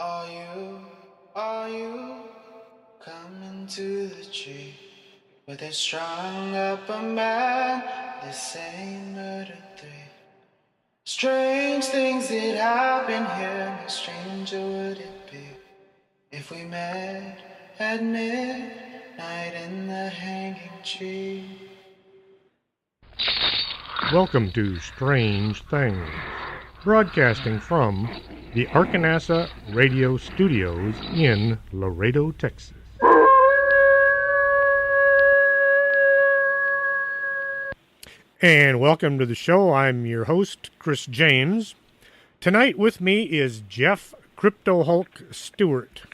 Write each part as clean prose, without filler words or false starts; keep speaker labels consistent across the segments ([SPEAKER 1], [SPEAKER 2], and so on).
[SPEAKER 1] Are you coming to the tree where they strung up a man? They say murder three. Strange things that happen here. How stranger would it be if we met at midnight in the hanging tree?
[SPEAKER 2] Welcome to Strange Things, broadcasting from the Arkanasa Radio Studios in Laredo, Texas. And welcome to the show. I'm your host, Chris James. Tonight with me is Jeff Crypto Hulk Stewart.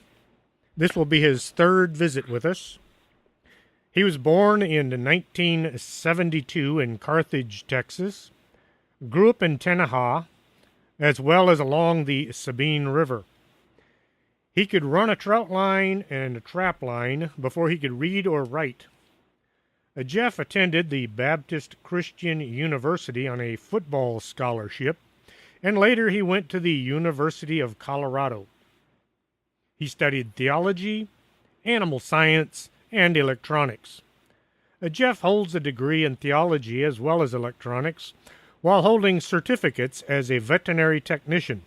[SPEAKER 2] This will be his third visit with us. He was born in 1972 in Carthage, Texas, grew up in Tenaha, as well as along the Sabine River. He could run a trout line and a trap line before he could read or write. Jeff attended the Baptist Christian University on a football scholarship, and later he went to the University of Colorado. He studied theology, animal science, and electronics. Jeff holds a degree in theology as well as electronics, while holding certificates as a veterinary technician.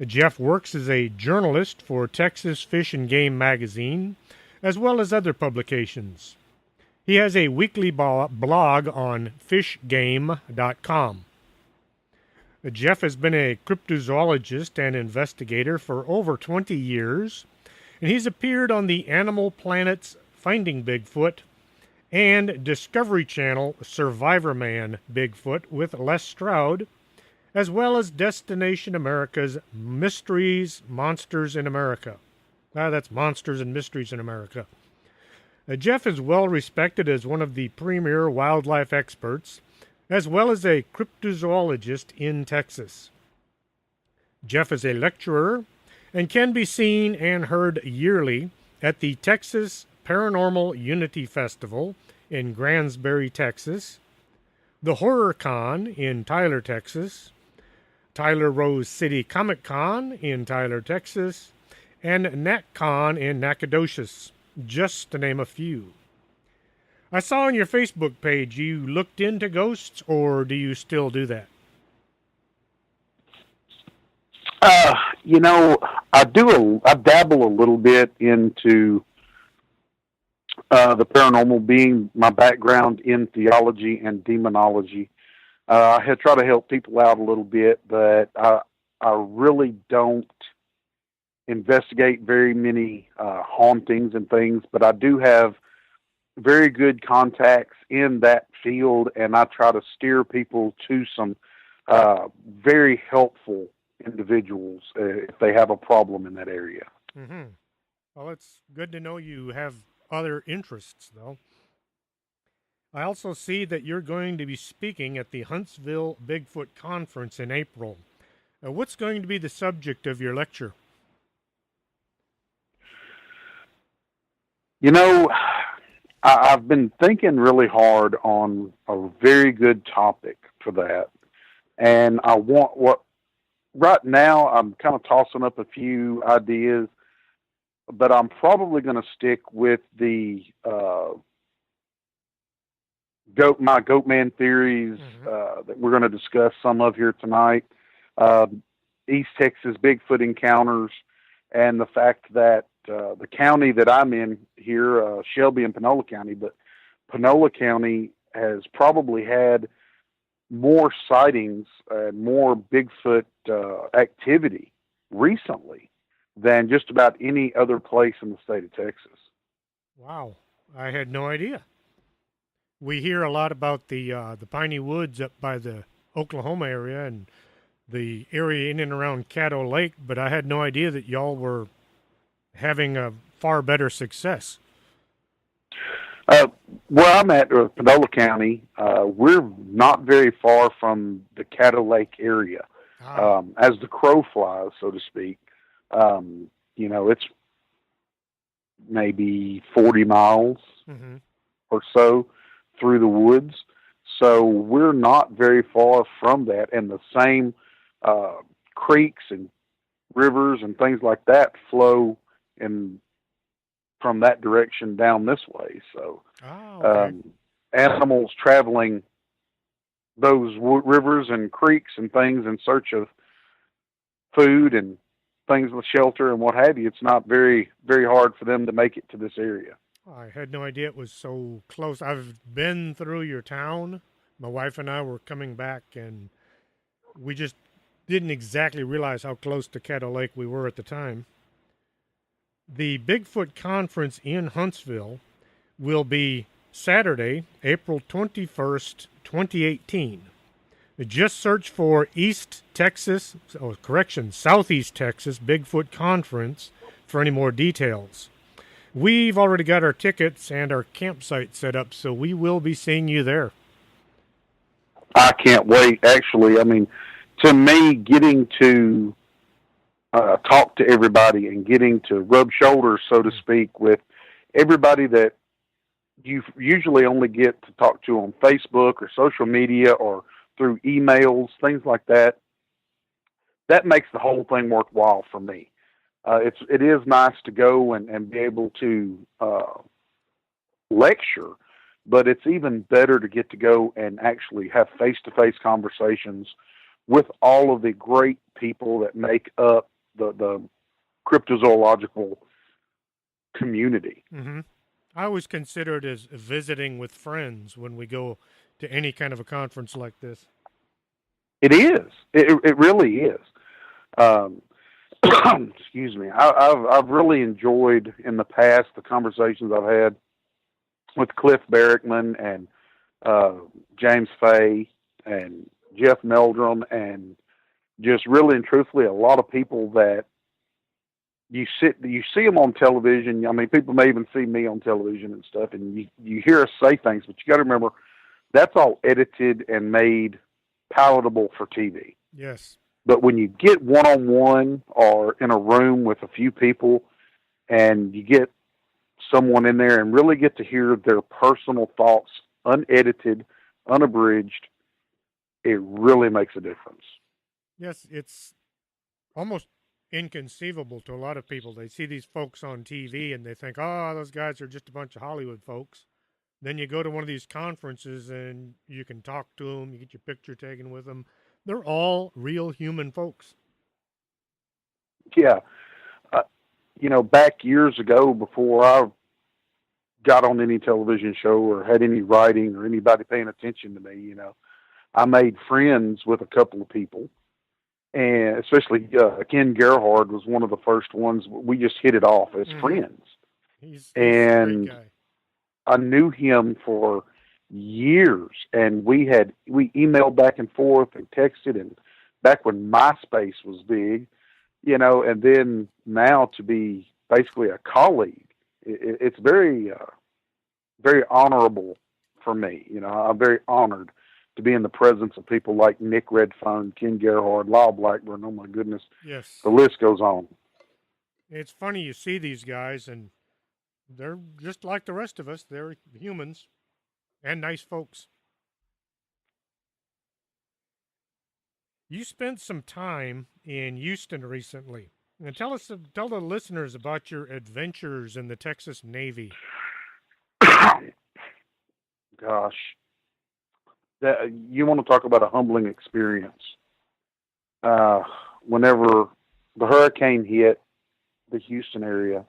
[SPEAKER 2] Jeff works as a journalist for Texas Fish and Game magazine, as well as other publications. He has a weekly blog on fishgame.com. Jeff has been a cryptozoologist and investigator for over 20 years, and he's appeared on the Animal Planet's Finding Bigfoot and Discovery Channel Survivor Man Bigfoot with Les Stroud, as well as Destination America's Mysteries, Monsters in America. That's Monsters and Mysteries in America. Jeff is well respected as one of the premier wildlife experts, as well as a cryptozoologist in Texas. Jeff is a lecturer and can be seen and heard yearly at the Texas Paranormal Unity Festival in Granbury, Texas, the Horror Con in Tyler, Texas, Tyler Rose City Comic Con in Tyler, Texas, and NatCon in Nacogdoches, just to name a few. I saw on your Facebook page you looked into ghosts, or do you still do that?
[SPEAKER 3] I dabble a little bit into the paranormal, being my background in theology and demonology. I had tried to help people out a little bit, but I really don't investigate very many hauntings and things, but I do have very good contacts in that field, and I try to steer people to some very helpful individuals if they have a problem in that area.
[SPEAKER 2] Mm-hmm. Well, it's good to know you have other interests, though. I also see that you're going to be speaking at the Huntsville Bigfoot Conference in April. What's going to be the subject of your lecture?
[SPEAKER 3] I've been thinking really hard on a very good topic for that. And right now I'm kind of tossing up a few ideas, but I'm probably going to stick with my Goatman theories that we're going to discuss some of here tonight. East Texas Bigfoot encounters, and the fact that the county that I'm in here, Shelby and Panola County, but Panola County has probably had more sightings and more Bigfoot activity recently than just about any other place in the state of Texas.
[SPEAKER 2] Wow, I had no idea. We hear a lot about the piney woods up by the Oklahoma area and the area in and around Caddo Lake, but I had no idea that y'all were having a far better success.
[SPEAKER 3] Where I'm at, Panola County, we're not very far from the Caddo Lake area. As the crow flies, so to speak. It's maybe 40 miles or so through the woods. So we're not very far from that. And the same creeks and rivers and things like that flow in from that direction down this way. So
[SPEAKER 2] Okay.
[SPEAKER 3] animals traveling those rivers and creeks and things in search of food and things with shelter and what have you, it's not very, very hard for them to make it to this area.
[SPEAKER 2] I had no idea it was so close. I've been through your town. My wife and I were coming back, and we just didn't exactly realize how close to Caddo Lake we were at the time. The Bigfoot Conference in Huntsville will be Saturday, April 21st, 2018. Just search for Southeast Texas Bigfoot Conference for any more details. We've already got our tickets and our campsite set up, so we will be seeing you there.
[SPEAKER 3] I can't wait. Actually, I mean, to me, getting to talk to everybody and getting to rub shoulders, so to speak, with everybody that you usually only get to talk to on Facebook or social media or through emails, things like that, that makes the whole thing worthwhile for me. It is nice to go and be able to lecture, but it's even better to get to go and actually have face-to-face conversations with all of the great people that make up the cryptozoological community.
[SPEAKER 2] Mm-hmm. I always consider it as visiting with friends when we go to any kind of a conference like this.
[SPEAKER 3] It is. It really is. Excuse me. I've really enjoyed in the past the conversations I've had with Cliff Barrickman and James Fay and Jeff Meldrum, and just really and truthfully a lot of people that you see them on television. I mean, people may even see me on television and stuff, and you hear us say things, but you got to remember that's all edited and made palatable for TV.
[SPEAKER 2] Yes.
[SPEAKER 3] But when you get one-on-one or in a room with a few people and you get someone in there and really get to hear their personal thoughts, unedited, unabridged, it really makes a difference.
[SPEAKER 2] Yes, it's almost inconceivable to a lot of people. They see these folks on TV and they think, oh, those guys are just a bunch of Hollywood folks. Then you go to one of these conferences and you can talk to them, you get your picture taken with them. They're all real human folks.
[SPEAKER 3] Yeah. Back years ago, before I got on any television show or had any writing or anybody paying attention to me, I made friends with a couple of people. And especially Ken Gerhard was one of the first ones. We just hit it off as friends.
[SPEAKER 2] He's a great guy.
[SPEAKER 3] I knew him for years, and we emailed back and forth and texted, and back when MySpace was big, and then now to be basically a colleague, it's very, very honorable for me. I'm very honored to be in the presence of people like Nick Redfern, Ken Gerhard, Lyle Blackburn. Oh my goodness.
[SPEAKER 2] Yes.
[SPEAKER 3] The list goes on.
[SPEAKER 2] It's funny, you see these guys and they're just like the rest of us. They're humans and nice folks. You spent some time in Houston recently. And tell the listeners about your adventures in the Texas Navy.
[SPEAKER 3] Gosh. You want to talk about a humbling experience. Whenever the hurricane hit the Houston area,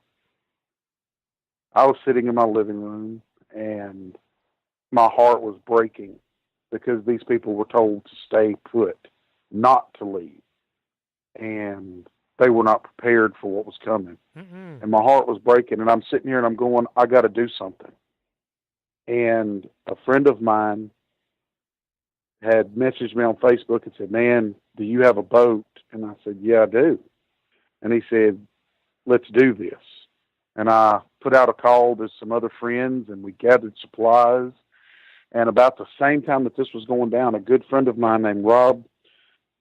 [SPEAKER 3] I was sitting in my living room and my heart was breaking because these people were told to stay put, not to leave. And they were not prepared for what was coming. And my heart was breaking, and I'm sitting here and I'm going, I got to do something. And a friend of mine had messaged me on Facebook and said, man, do you have a boat? And I said, yeah, I do. And he said, let's do this. And I put out a call to some other friends, and we gathered supplies. And about the same time that this was going down, a good friend of mine named Rob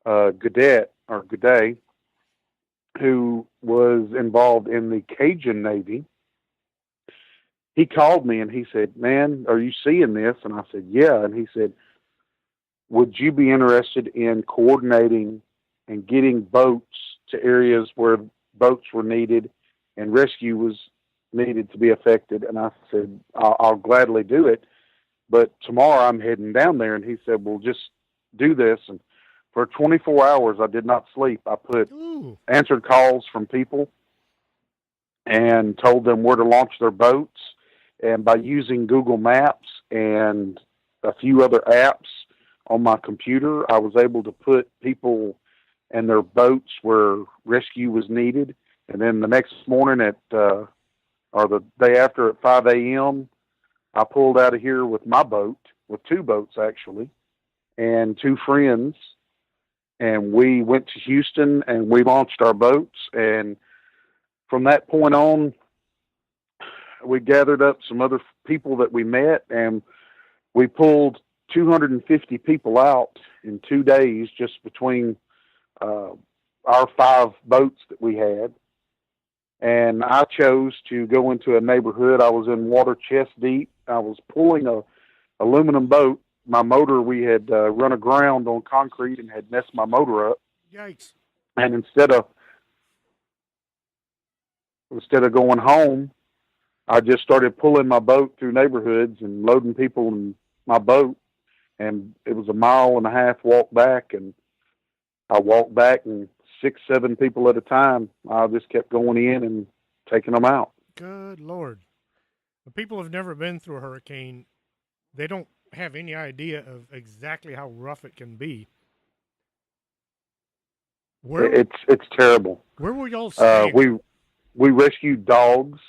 [SPEAKER 3] Gaudet, who was involved in the Cajun Navy, he called me and he said, man, are you seeing this? And I said, yeah. And he said, would you be interested in coordinating and getting boats to areas where boats were needed and rescue was needed to be effected. And I said, I'll gladly do it. But tomorrow I'm heading down there. And he said, well, just do this. And for 24 hours, I did not sleep. I answered calls from people and told them where to launch their boats. And by using Google Maps and a few other apps on my computer, I was able to put people and their boats where rescue was needed. And then the next morning or the day after at 5 a.m., I pulled out of here with my boat, with two boats actually, and two friends. And we went to Houston and we launched our boats. And from that point on, we gathered up some other people that we met, and we pulled 250 people out in 2 days just between our 5 boats that we had. And I chose to go into a neighborhood. I was in water chest deep. I was pulling a aluminum boat. My motor, we had run aground on concrete and had messed my motor up.
[SPEAKER 2] Yikes.
[SPEAKER 3] And instead of going home, I just started pulling my boat through neighborhoods and loading people in my boat. And it was a 1.5 mile walk back. And I walked back, and 6, 7 people at a time. I just kept going in and taking them out.
[SPEAKER 2] Good Lord. The people have never been through a hurricane. They don't have any idea of exactly how rough it can be.
[SPEAKER 3] It's terrible.
[SPEAKER 2] Where were y'all staying?
[SPEAKER 3] We rescued dogs.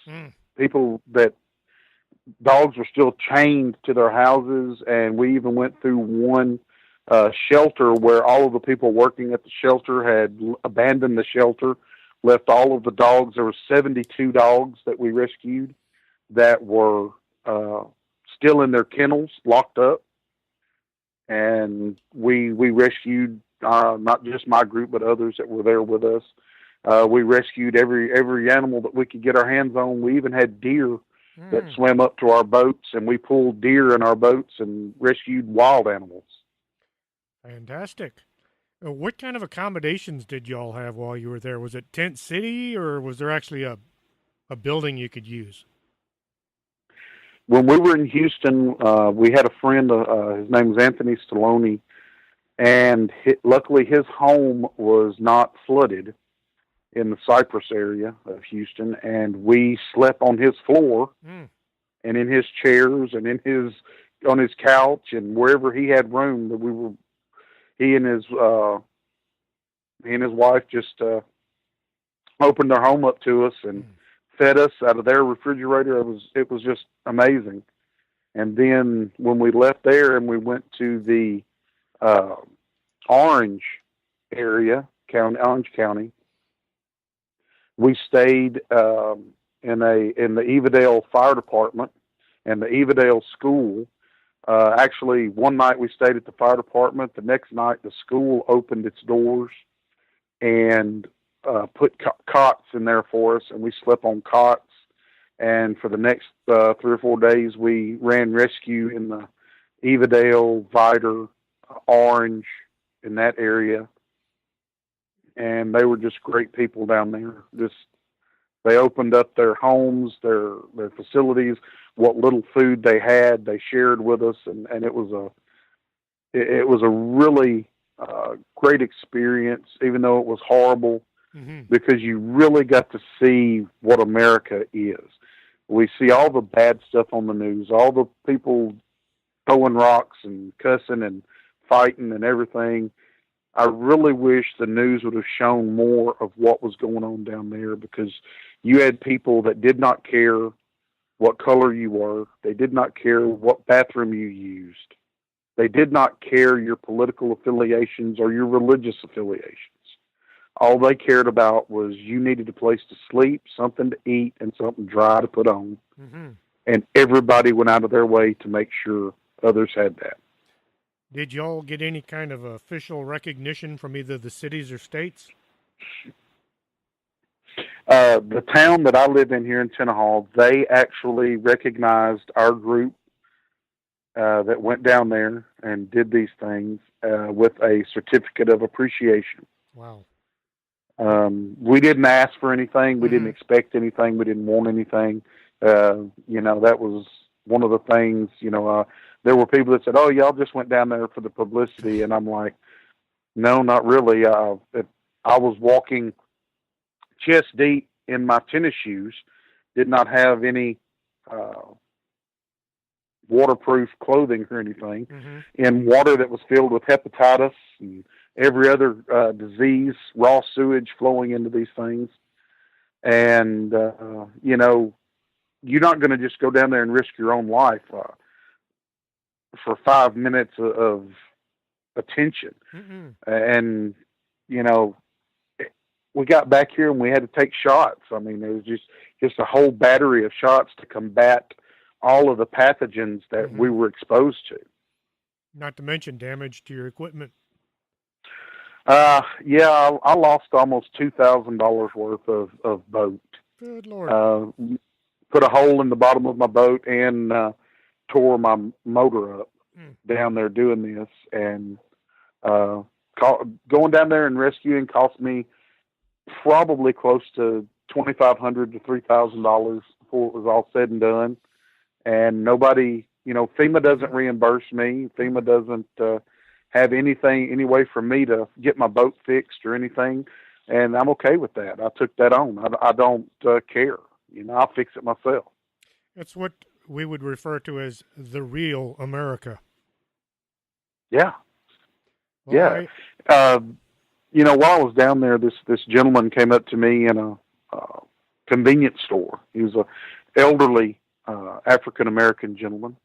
[SPEAKER 3] Dogs were still chained to their houses, and we even went through one shelter where all of the people working at the shelter had abandoned the shelter, left all of the dogs. There were 72 dogs that we rescued that were still in their kennels, locked up. And we rescued not just my group, but others that were there with us. We rescued every animal that we could get our hands on. We even had deer that swam up to our boats, and we pulled deer in our boats and rescued wild animals.
[SPEAKER 2] Fantastic. What kind of accommodations did y'all have while you were there? Was it tent city, or was there actually a building you could use?
[SPEAKER 3] When we were in Houston, we had a friend, his name was Anthony Stallone, and luckily his home was not flooded in the Cypress area of Houston, and we slept on his floor and in his chairs and on his couch and wherever he had room. He and his wife just opened their home up to us and fed us out of their refrigerator. It was just amazing. And then when we left there and we went to the Orange County, we stayed in the Evadale Fire Department and the Evadale School. Actually, one night we stayed at the fire department. The next night, the school opened its doors and put cots in there for us, and we slept on cots. And for the next 3 or 4 days, we ran rescue in the Evadale, Vidor, Orange, in that area. And they were just great people down there. They opened up their homes, their facilities, what little food they had, they shared with us, and it was a really great experience, even though it was horrible, because you really got to see what America is. We see all the bad stuff on the news, all the people throwing rocks and cussing and fighting and everything. I really wish the news would have shown more of what was going on down there, because you had people that did not care what color you were. They did not care what bathroom you used. They did not care your political affiliations or your religious affiliations. All they cared about was you needed a place to sleep, something to eat, and something dry to put on. And everybody went out of their way to make sure others had that.
[SPEAKER 2] Did y'all get any kind of official recognition from either the cities or states?
[SPEAKER 3] The town that I live in here in Tenaha, they actually recognized our group that went down there and did these things with a certificate of appreciation.
[SPEAKER 2] Wow.
[SPEAKER 3] We didn't ask for anything. We didn't
[SPEAKER 2] Mhm.
[SPEAKER 3] expect anything. We didn't want anything. That was one of the things, there were people that said, "Oh, y'all just went down there for the publicity." And I'm like, no, not really. I was walking chest deep in my tennis shoes, did not have any, waterproof clothing or anything,
[SPEAKER 2] Mhm.
[SPEAKER 3] in water that was filled with hepatitis and every other disease, raw sewage flowing into these things. And, you're not going to just go down there and risk your own life for 5 minutes of attention.
[SPEAKER 2] Mm-mm.
[SPEAKER 3] And, you know, we got back here and we had to take shots. I mean, it was just a whole battery of shots to combat all of the pathogens that we
[SPEAKER 2] Mhm.
[SPEAKER 3] were exposed to.
[SPEAKER 2] Not to mention damage to your equipment.
[SPEAKER 3] Yeah, I lost almost $2,000 worth of boat.
[SPEAKER 2] Good Lord.
[SPEAKER 3] Uh, Put a hole in the bottom of my boat and tore my motor up
[SPEAKER 2] Mm.
[SPEAKER 3] down there doing this. And going down there and rescuing cost me probably close to $2,500 to $3,000 before it was all said and done. And nobody, FEMA doesn't reimburse me. FEMA doesn't have any way for me to get my boat fixed or anything. And I'm okay with that. I took that on. I don't care. I'll fix it myself.
[SPEAKER 2] It's what we would refer to as the real America.
[SPEAKER 3] Yeah.
[SPEAKER 2] Well,
[SPEAKER 3] Yeah. Uh, while I was down there, this gentleman came up to me in a convenience store. He was a elderly African American gentleman,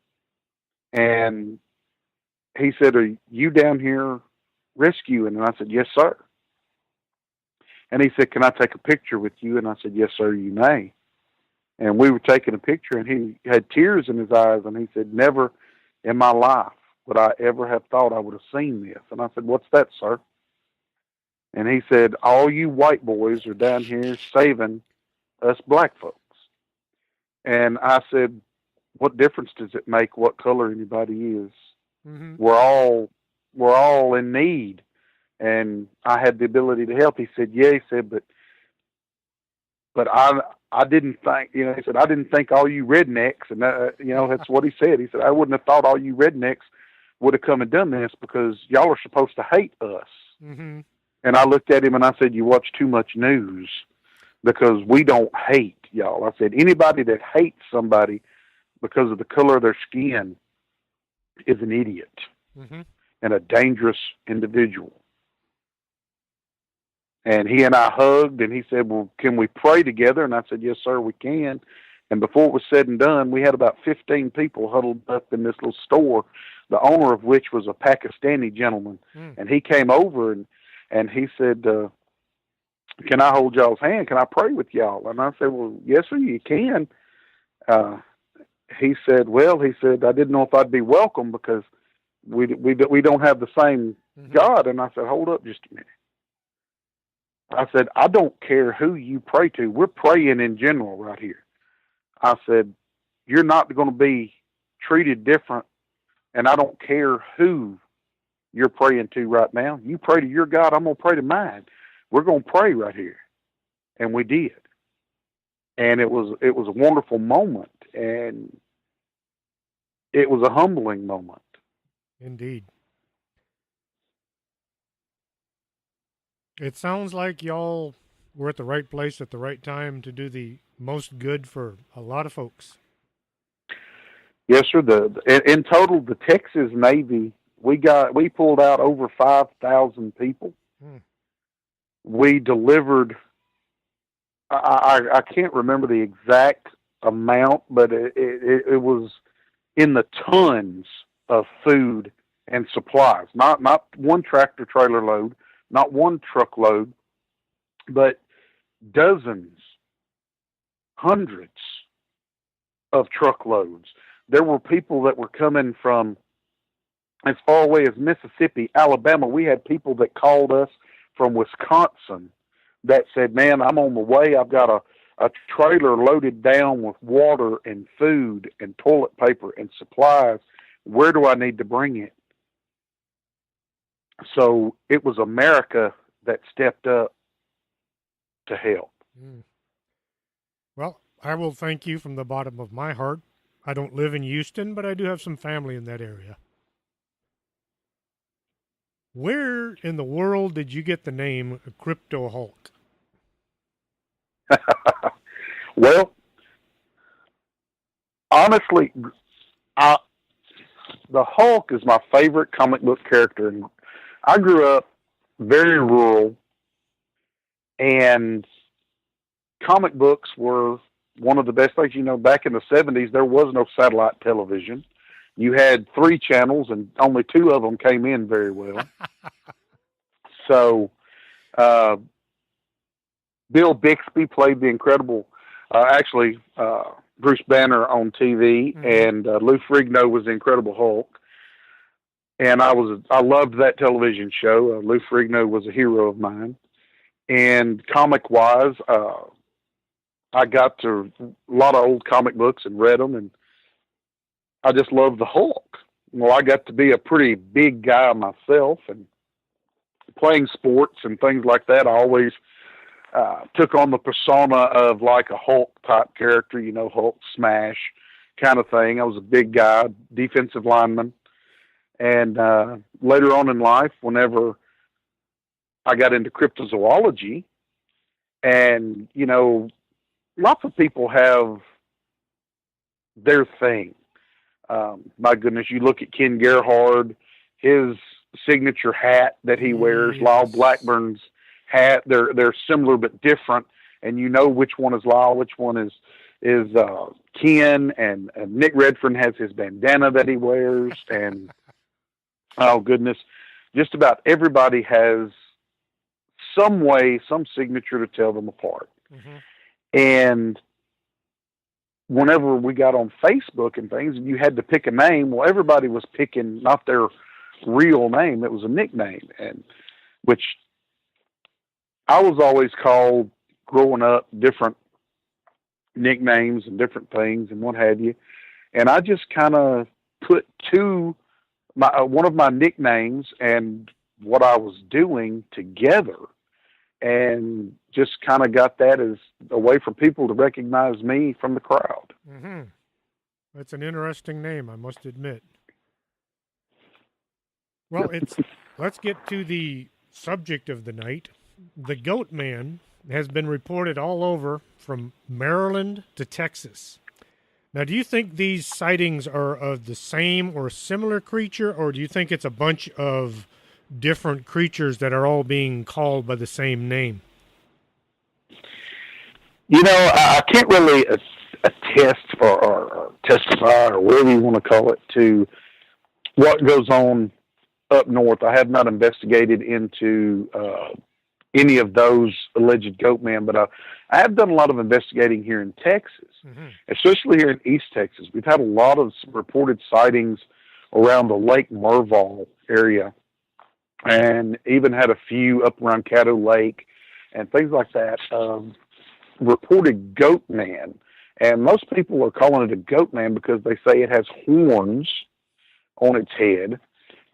[SPEAKER 3] and he said, "Are you down here rescuing?" And I said, "Yes, sir." And he said, "Can I take a picture with you?" And I said, "Yes, sir, you may." And we were taking a picture, and he had tears in his eyes, and he said, "Never in my life would I ever have thought I would have seen this." And I said, "What's that, sir?" And he said, "All you white boys are down here saving us black folks." And I said, "What difference does it make what color anybody is?
[SPEAKER 2] Mm-hmm.
[SPEAKER 3] We're all in need." And I had the ability to help. He said, "Yeah." He said, but I didn't think, he said, "I didn't think all you rednecks," and that's what he said. He said, "I wouldn't have thought all you rednecks would have come and done this because y'all are supposed to hate us."
[SPEAKER 2] Mm-hmm.
[SPEAKER 3] And I looked at him and I said, "You watch too much news because we don't hate y'all." I said, "Anybody that hates somebody because of the color of their skin is an idiot
[SPEAKER 2] Mm-hmm.
[SPEAKER 3] and a dangerous individual." And he and I hugged, and he said, "Well, can we pray together?" And I said, "Yes, sir, we can." And before it was said and done, we had about 15 people huddled up in this little store, the owner of which was a Pakistani gentleman.
[SPEAKER 2] Mm.
[SPEAKER 3] And he came over and he said, "Can I hold y'all's hand? Can I pray with y'all?" And I said, "Well, yes, sir, you can." Uh, he said, "I didn't know if I'd be welcome because we don't have the same
[SPEAKER 2] Mm-hmm.
[SPEAKER 3] God." And I said, "Hold up just a minute." I said, "I don't care who you pray to. We're praying in general right here." I said, "You're not going to be treated different, and I don't care who you're praying to right now. You pray to your God, I'm going to pray to mine. We're going to pray right here." And we did. And it was a wonderful moment, and it was a humbling moment.
[SPEAKER 2] Indeed. It sounds like y'all were at the right place at the right time to do the most good for a lot of folks.
[SPEAKER 3] Yes, sir. In total, the Texas Navy, we pulled out over 5,000 people.
[SPEAKER 2] Mm.
[SPEAKER 3] We delivered. I can't remember the exact amount, but it was in the tons of food and supplies. Not one tractor trailer load, not one truckload, but dozens, hundreds of truckloads. There were people that were coming from as far away as Mississippi, Alabama. We had people that called us from Wisconsin that said, "Man, I'm on the way. I've got a trailer loaded down with water and food and toilet paper and supplies. Where do I need to bring it?" So it was America that stepped up to help.
[SPEAKER 2] Mm. Well, I will thank you from the bottom of my heart. I don't live in Houston, but I do have some family in that area. Where in the world did you get the name Crypto Hulk?
[SPEAKER 3] Well, honestly, the Hulk is my favorite comic book character. And I grew up very rural, and comic books were one of the best things. Back in the 70s, there was no satellite television. You had 3 channels, and only 2 of them came in very well. So, Bill Bixby played the incredible, Bruce Banner on TV, and Lou Ferrigno was the Incredible Hulk. And I loved that television show. Lou Ferrigno was a hero of mine. And comic-wise, I got to a lot of old comic books and read them, and I just loved the Hulk. Well, I got to be a pretty big guy myself, and playing sports and things like that, I always took on the persona of like a Hulk type character, Hulk smash kind of thing. I was a big guy, defensive lineman. And later on in life, whenever I got into cryptozoology, and, lots of people have their thing. My goodness, you look at Ken Gerhard, his signature hat that he wears,
[SPEAKER 2] Yes.
[SPEAKER 3] Lyle Blackburn's hat, they're similar but different, and which one is Lyle, which one is Ken, and Nick Redfern has his bandana that he wears, and oh goodness, just about everybody has some signature to tell them apart.
[SPEAKER 2] Mm-hmm.
[SPEAKER 3] And whenever we got on Facebook and things, and you had to pick a name, well, everybody was picking not their real name, it was a nickname, and which I was always called growing up different nicknames and different things and what have you. And I just kind of put one of my nicknames and what I was doing together, and just kind of got that as a way for people to recognize me from the crowd.
[SPEAKER 2] Mm-hmm. That's an interesting name, I must admit. Well, let's get to the subject of the night. The Goatman has been reported all over from Maryland to Texas. Now, do you think these sightings are of the same or similar creature, or do you think it's a bunch of different creatures that are all being called by the same name?
[SPEAKER 3] I can't really attest or testify, or whatever you want to call it, to what goes on up north. I have not investigated into any of those alleged Goatmen, but I have done a lot of investigating here in Texas, especially here in East Texas. We've had a lot of reported sightings around the Lake Merval area, and even had a few up around Caddo Lake and things like that. Reported Goatman, and most people are calling it a Goatman because they say it has horns on its head,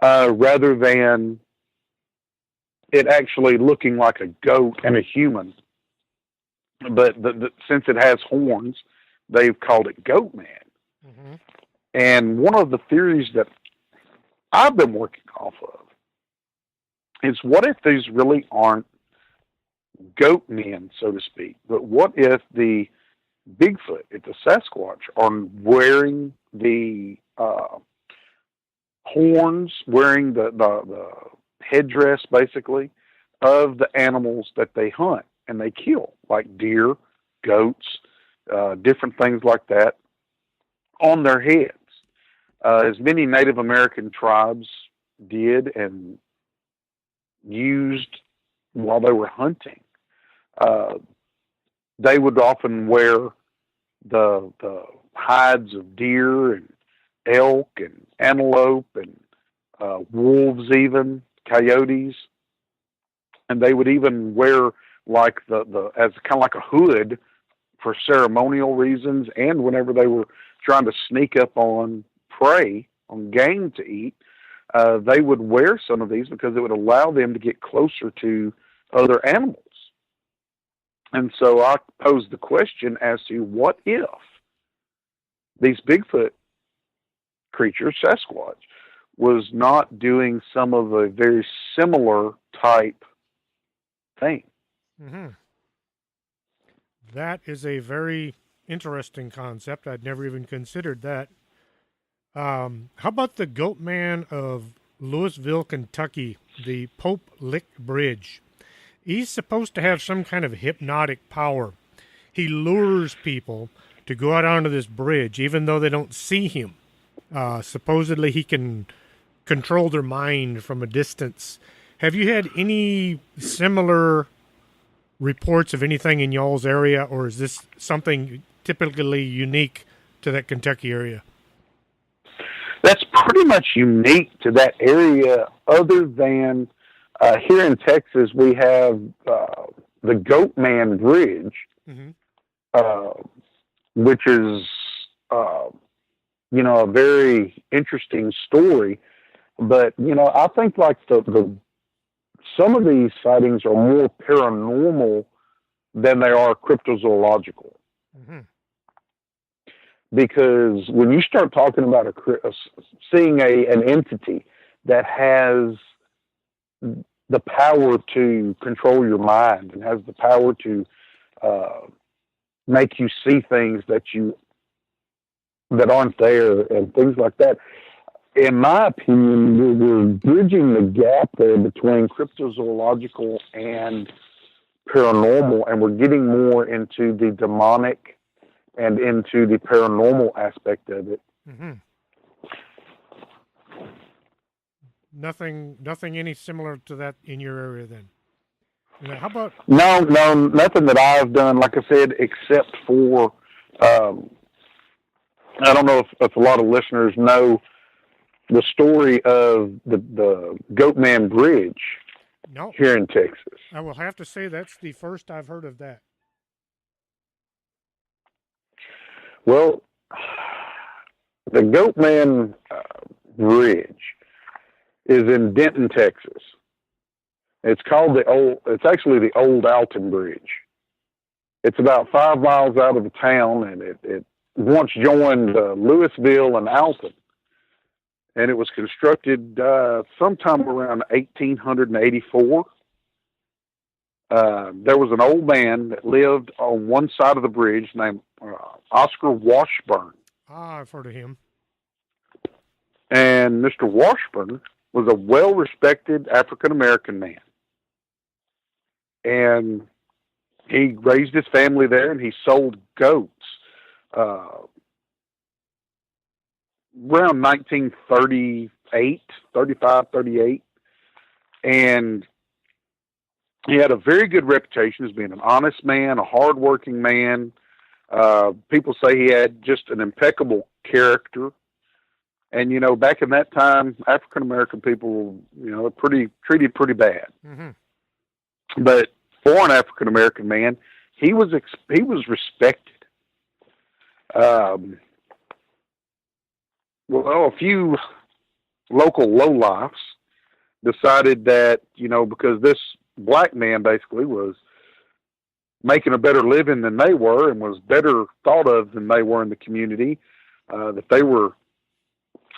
[SPEAKER 3] rather than it actually looking like a goat and a human. But since it has horns, they've called it Goatman.
[SPEAKER 2] Mm-hmm.
[SPEAKER 3] And one of the theories that I've been working off of is, what if these really aren't goat men, so to speak, but what if the Bigfoot, if the Sasquatch, are wearing the horns, wearing the headdress, basically, of the animals that they hunt and they kill, like deer, goats, different things like that, on their heads, as many Native American tribes did and used while they were hunting. They would often wear the hides of deer and elk and antelope and wolves, even coyotes, and they would even wear like the as kind of like a hood for ceremonial reasons, and whenever they were trying to sneak up on prey, on game to eat, they would wear some of these because it would allow them to get closer to other animals. And so I posed the question as to what if these Bigfoot creatures, Sasquatch, was not doing some of a very similar type thing.
[SPEAKER 2] Mm-hmm. That is a very interesting concept. I'd never even considered that. How about the Goatman of Louisville, Kentucky, the Pope Lick Bridge? He's supposed to have some kind of hypnotic power. He lures people to go out onto this bridge, even though they don't see him. Supposedly he can control their mind from a distance. Have you had any similar reports of anything in y'all's area, or is this something typically unique to that Kentucky area?
[SPEAKER 3] That's pretty much unique to that area, other than here in Texas, we have the Goatman Bridge,
[SPEAKER 2] mm-hmm.
[SPEAKER 3] Which is, a very interesting story. But, I think like some of these sightings are more paranormal than they are cryptozoological.
[SPEAKER 2] Mm-hmm.
[SPEAKER 3] Because when you start talking about seeing an entity that has the power to control your mind and has the power to make you see things that aren't there and things like that, in my opinion, we're bridging the gap there between cryptozoological and paranormal, and we're getting more into the demonic and into the paranormal aspect of it.
[SPEAKER 2] Mm-hmm. Nothing any similar to that in your area then? How about...
[SPEAKER 3] No, nothing that I've done, like I said, except for, I don't know if a lot of listeners know the story of the Goatman Bridge here in Texas.
[SPEAKER 2] I will have to say that's the first I've heard of that.
[SPEAKER 3] Well, the Goatman Bridge is in Denton, Texas. It's actually the Old Alton Bridge. It's about 5 miles out of the town, and it once joined Louisville and Alton. And it was constructed sometime around 1884. There was an old man that lived on one side of the bridge named Oscar Washburn.
[SPEAKER 2] I've heard of him.
[SPEAKER 3] And Mr. Washburn was a well-respected African-American man. And he raised his family there, and he sold goats around 1938, 35, 38. And he had a very good reputation as being an honest man, a hardworking man. People say he had just an impeccable character. And, back in that time, African-American people, were treated pretty bad.
[SPEAKER 2] Mm-hmm.
[SPEAKER 3] But for an African-American man, he was respected. Well, a few local lowlifes decided that, because this black man basically was making a better living than they were and was better thought of than they were in the community, that they were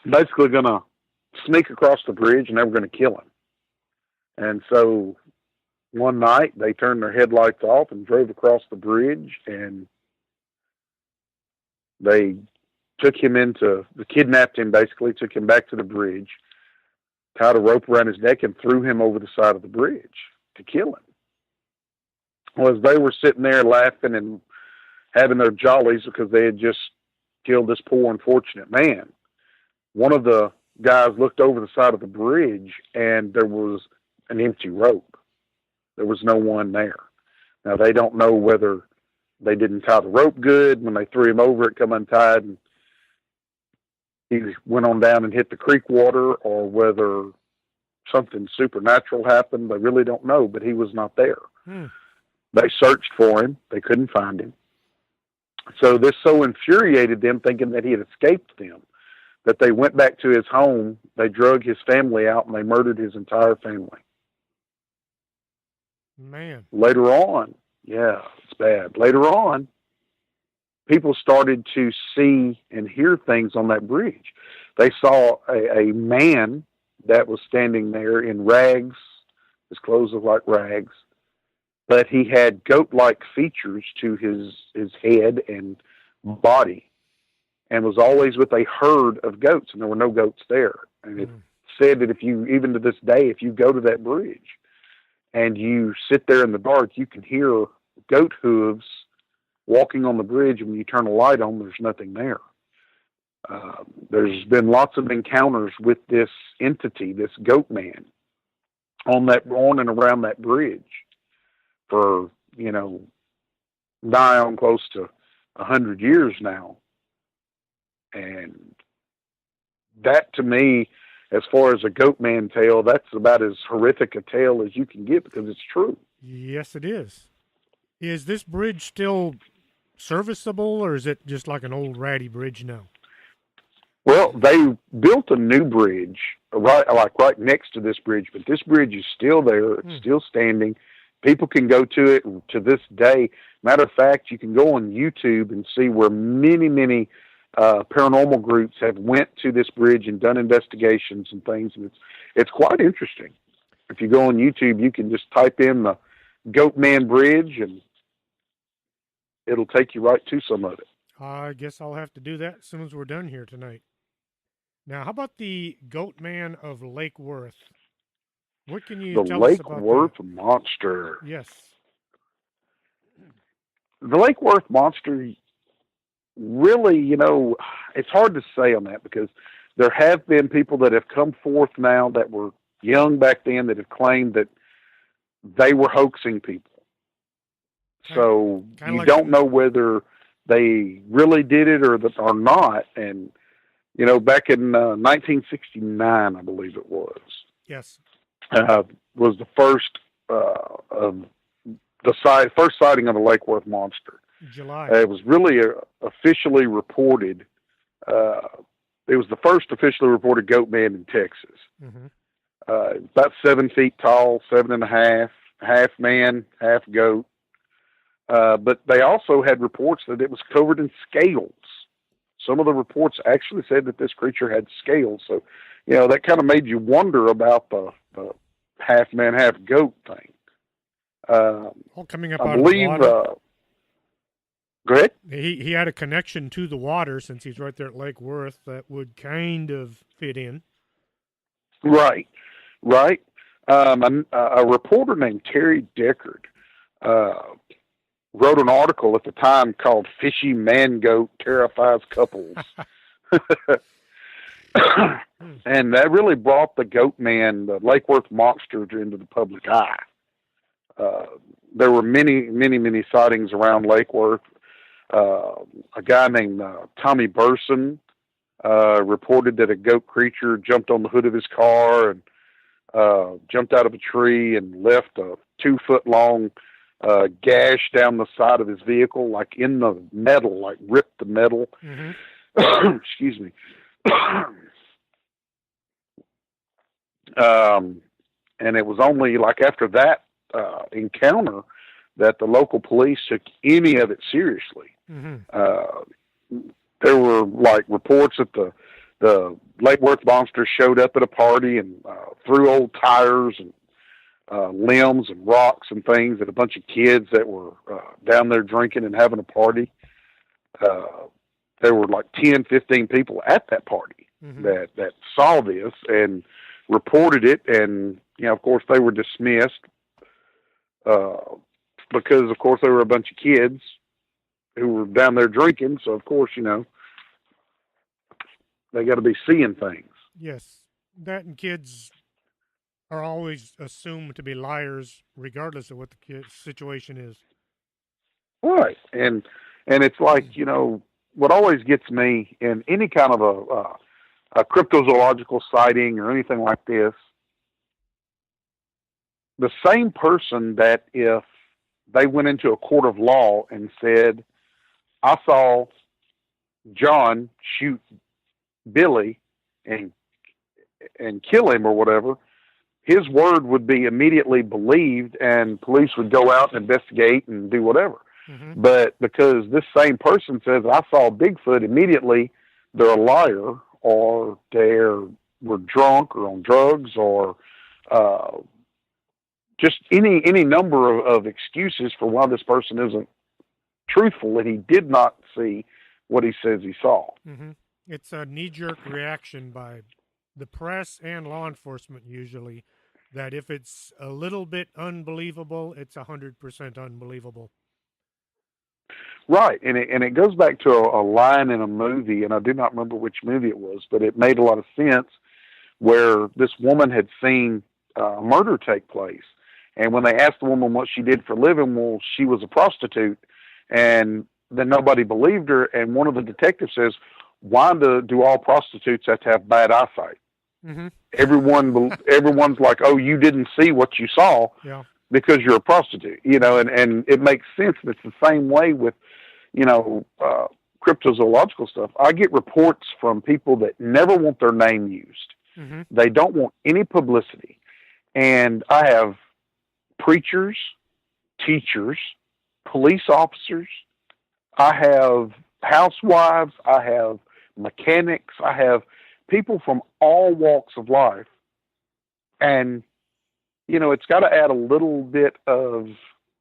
[SPEAKER 3] basically going to sneak across the bridge and they were going to kill him. And so one night they turned their headlights off and drove across the bridge, and they kidnapped him basically, took him back to the bridge, tied a rope around his neck, and threw him over the side of the bridge to kill him. Well, as they were sitting there laughing and having their jollies because they had just killed this poor unfortunate man, one of the guys looked over the side of the bridge and there was an empty rope. There was no one there. Now, they don't know whether they didn't tie the rope good. When they threw him over, it come untied and he went on down and hit the creek water, or whether something supernatural happened. They really don't know, but he was not there. They searched for him. They couldn't find him. So this so infuriated them, thinking that he had escaped them, that they went back to his home. They drug his family out and they murdered his entire family.
[SPEAKER 2] Man.
[SPEAKER 3] Later on, yeah, it's bad. Later on, people started to see and hear things on that bridge. They saw a man that was standing there in rags. His clothes looked like rags, but he had goat-like features to his head and body, and was always with a herd of goats, and there were no goats there. And it said that if you, even to this day, if you go to that bridge and you sit there in the dark, you can hear goat hooves walking on the bridge, and when you turn a light on, there's nothing there. There's been lots of encounters with this entity, this Goatman, on and around that bridge for, nigh on close to 100 years now. And that, to me, as far as a Goatman tale, that's about as horrific a tale as you can get, because it's true.
[SPEAKER 2] Yes, it is. Is this bridge still serviceable, or is it just like an old ratty bridge now?
[SPEAKER 3] Well, they built a new bridge right next to this bridge, but this bridge is still there. It's still standing. People can go to it to this day. Matter of fact, you can go on YouTube and see where many paranormal groups have went to this bridge and done investigations and things, and it's quite interesting. If you go on YouTube, you can just type in the Goatman Bridge, and it'll take you right to some of it.
[SPEAKER 2] I guess I'll have to do that as soon as we're done here tonight. Now, how about the Goatman of Lake Worth? What can you tell us about that?
[SPEAKER 3] The Lake Worth monster.
[SPEAKER 2] Yes.
[SPEAKER 3] The Lake Worth monster, really, it's hard to say on that, because there have been people that have come forth now that were young back then that have claimed that they were hoaxing people. So you don't know whether they really did it or not. And, back in 1969, I believe it was.
[SPEAKER 2] Yes.
[SPEAKER 3] Was the first first sighting of the Lake Worth monster.
[SPEAKER 2] July.
[SPEAKER 3] It was really officially reported. It was the first officially reported Goatman in Texas.
[SPEAKER 2] Mm-hmm.
[SPEAKER 3] About 7 feet tall, 7.5, half man, half goat. But they also had reports that it was covered in scales. Some of the reports actually said that this creature had scales. So, that kind of made you wonder about the half man, half goat thing.
[SPEAKER 2] Coming up
[SPEAKER 3] I
[SPEAKER 2] out
[SPEAKER 3] believe,
[SPEAKER 2] of the water.
[SPEAKER 3] Go ahead.
[SPEAKER 2] He had a connection to the water, since he's right there at Lake Worth, that would kind of fit in.
[SPEAKER 3] Right. A reporter named Terry Deckard wrote an article at the time called "Fishy Man Goat Terrifies Couples." And that really brought the Goatman, the Lake Worth monster, into the public eye. There were many sightings around Lake Worth. A guy named Tommy Burson reported that a goat creature jumped on the hood of his car and jumped out of a tree and left a 2-foot-long gash down the side of his vehicle, like in the metal, like ripped the metal. Mm-hmm. Excuse me. And it was only like after that encounter that the local police took any of it seriously. Mm-hmm. There were like reports that the Lake Worth monster showed up at a party and threw old tires and limbs and rocks and things at a bunch of kids that were down there drinking and having a party. There were like 10, 15 people at that party mm-hmm. that saw this and reported it. And, of course, they were dismissed because, of course, there were a bunch of kids who were down there drinking. So, of course, they got to be seeing things.
[SPEAKER 2] Yes. That and kids are always assumed to be liars regardless of what the kid's situation is.
[SPEAKER 3] Right. And it's like, what always gets me in any kind of a cryptozoological sighting or anything like this, the same person that if they went into a court of law and said, I saw John shoot Billy and kill him or whatever, his word would be immediately believed, and police would go out and investigate and do whatever.
[SPEAKER 2] Mm-hmm.
[SPEAKER 3] But because this same person says, I saw Bigfoot, immediately they're a liar, or were drunk or on drugs, or just any number of excuses for why this person isn't truthful, and he did not see what he says he saw.
[SPEAKER 2] Mm-hmm. It's a knee-jerk reaction by the press and law enforcement usually, that if it's a little bit unbelievable, it's 100% unbelievable.
[SPEAKER 3] Right, and it goes back to a line in a movie, and I do not remember which movie it was, but it made a lot of sense, where this woman had seen a murder take place. And when they asked the woman what she did for a living, well, she was a prostitute. And then nobody believed her. And one of the detectives says, why do all prostitutes have to have bad eyesight?
[SPEAKER 2] Mm-hmm.
[SPEAKER 3] Everyone's like, oh, you didn't see what you saw because you're a prostitute, and it makes sense. And it's the same way with, cryptozoological stuff. I get reports from people that never want their name used.
[SPEAKER 2] Mm-hmm.
[SPEAKER 3] They don't want any publicity. And I have preachers, teachers, police officers, I have housewives, I have mechanics, I have people from all walks of life. And, it's got to add a little bit of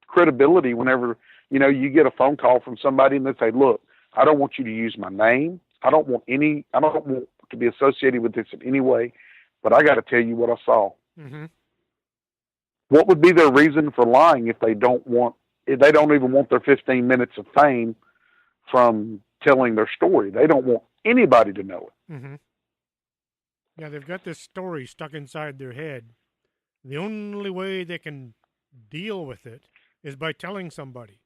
[SPEAKER 3] credibility whenever, you get a phone call from somebody and they say, look, I don't want you to use my name. I don't want to be associated with this in any way, but I got to tell you what I saw.
[SPEAKER 2] Mm-hmm.
[SPEAKER 3] What would be their reason for lying if they don't even want their 15 minutes of fame from telling their story? They don't want anybody to know it.
[SPEAKER 2] Mm-hmm. Yeah, they've got this story stuck inside their head. The only way they can deal with it is by telling somebody.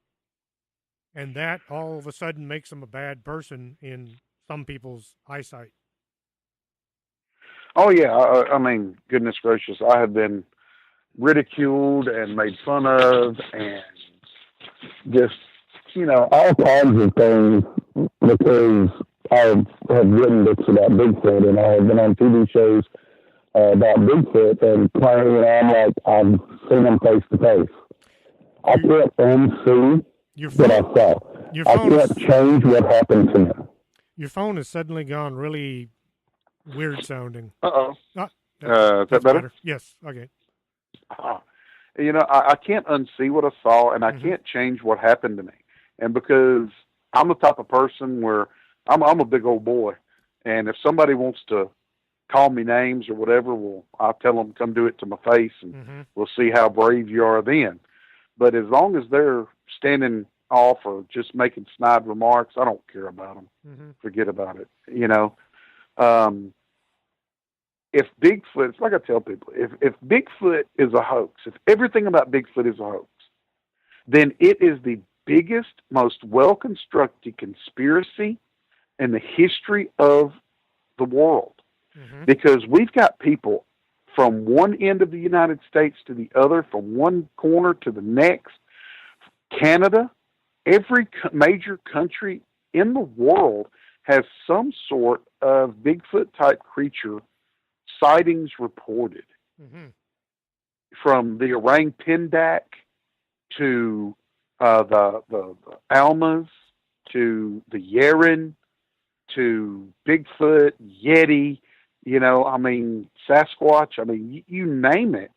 [SPEAKER 2] And that all of a sudden makes them a bad person in some people's eyesight.
[SPEAKER 3] Oh, yeah. I mean, goodness gracious, I have been ridiculed and made fun of, and just all kinds of things, because I have written books about Bigfoot, and I have been on TV shows about Bigfoot, and playing, and I've seen them face to face. I can't unsee what I saw. I can't change what happened to me.
[SPEAKER 2] Your phone has suddenly gone really weird sounding.
[SPEAKER 3] Uh-oh.
[SPEAKER 2] Is
[SPEAKER 3] that better?
[SPEAKER 2] Yes. Okay.
[SPEAKER 3] I can't unsee what I saw, and I can't change what happened to me. And because I'm the type of person where I'm a big old boy, and if somebody wants to call me names or whatever, well, I'll tell them, come do it to my face, and we'll see how brave you are then. But as long as they're standing off or just making snide remarks, I don't care about them.
[SPEAKER 2] Mm-hmm.
[SPEAKER 3] Forget about it. If Bigfoot, it's like I tell people, if Bigfoot is a hoax, if everything about Bigfoot is a hoax, then it is the biggest, most well-constructed conspiracy in the history of the world.
[SPEAKER 2] Mm-hmm.
[SPEAKER 3] Because we've got people from one end of the United States to the other, from one corner to the next. Canada, every major country in the world has some sort of Bigfoot-type creature sightings reported.
[SPEAKER 2] Mm-hmm. From
[SPEAKER 3] the orang pindak to the Almas to the Yeren to Bigfoot, Yeti, Sasquatch, you name it.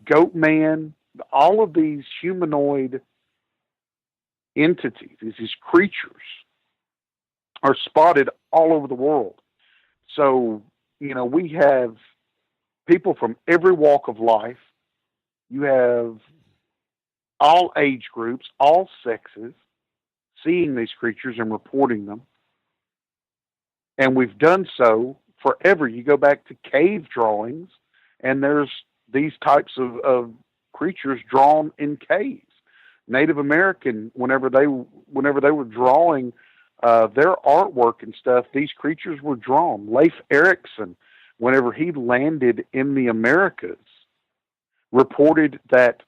[SPEAKER 3] Goatman, all of these humanoid entities, these creatures, are spotted all over the world. So, we have people from every walk of life. You have all age groups, all sexes, seeing these creatures and reporting them. And we've done so forever. You go back to cave drawings, and there's these types of creatures drawn in caves. Native American, whenever they were drawing their artwork and stuff, these creatures were drawn. Leif Erikson, whenever he landed in the Americas, reported that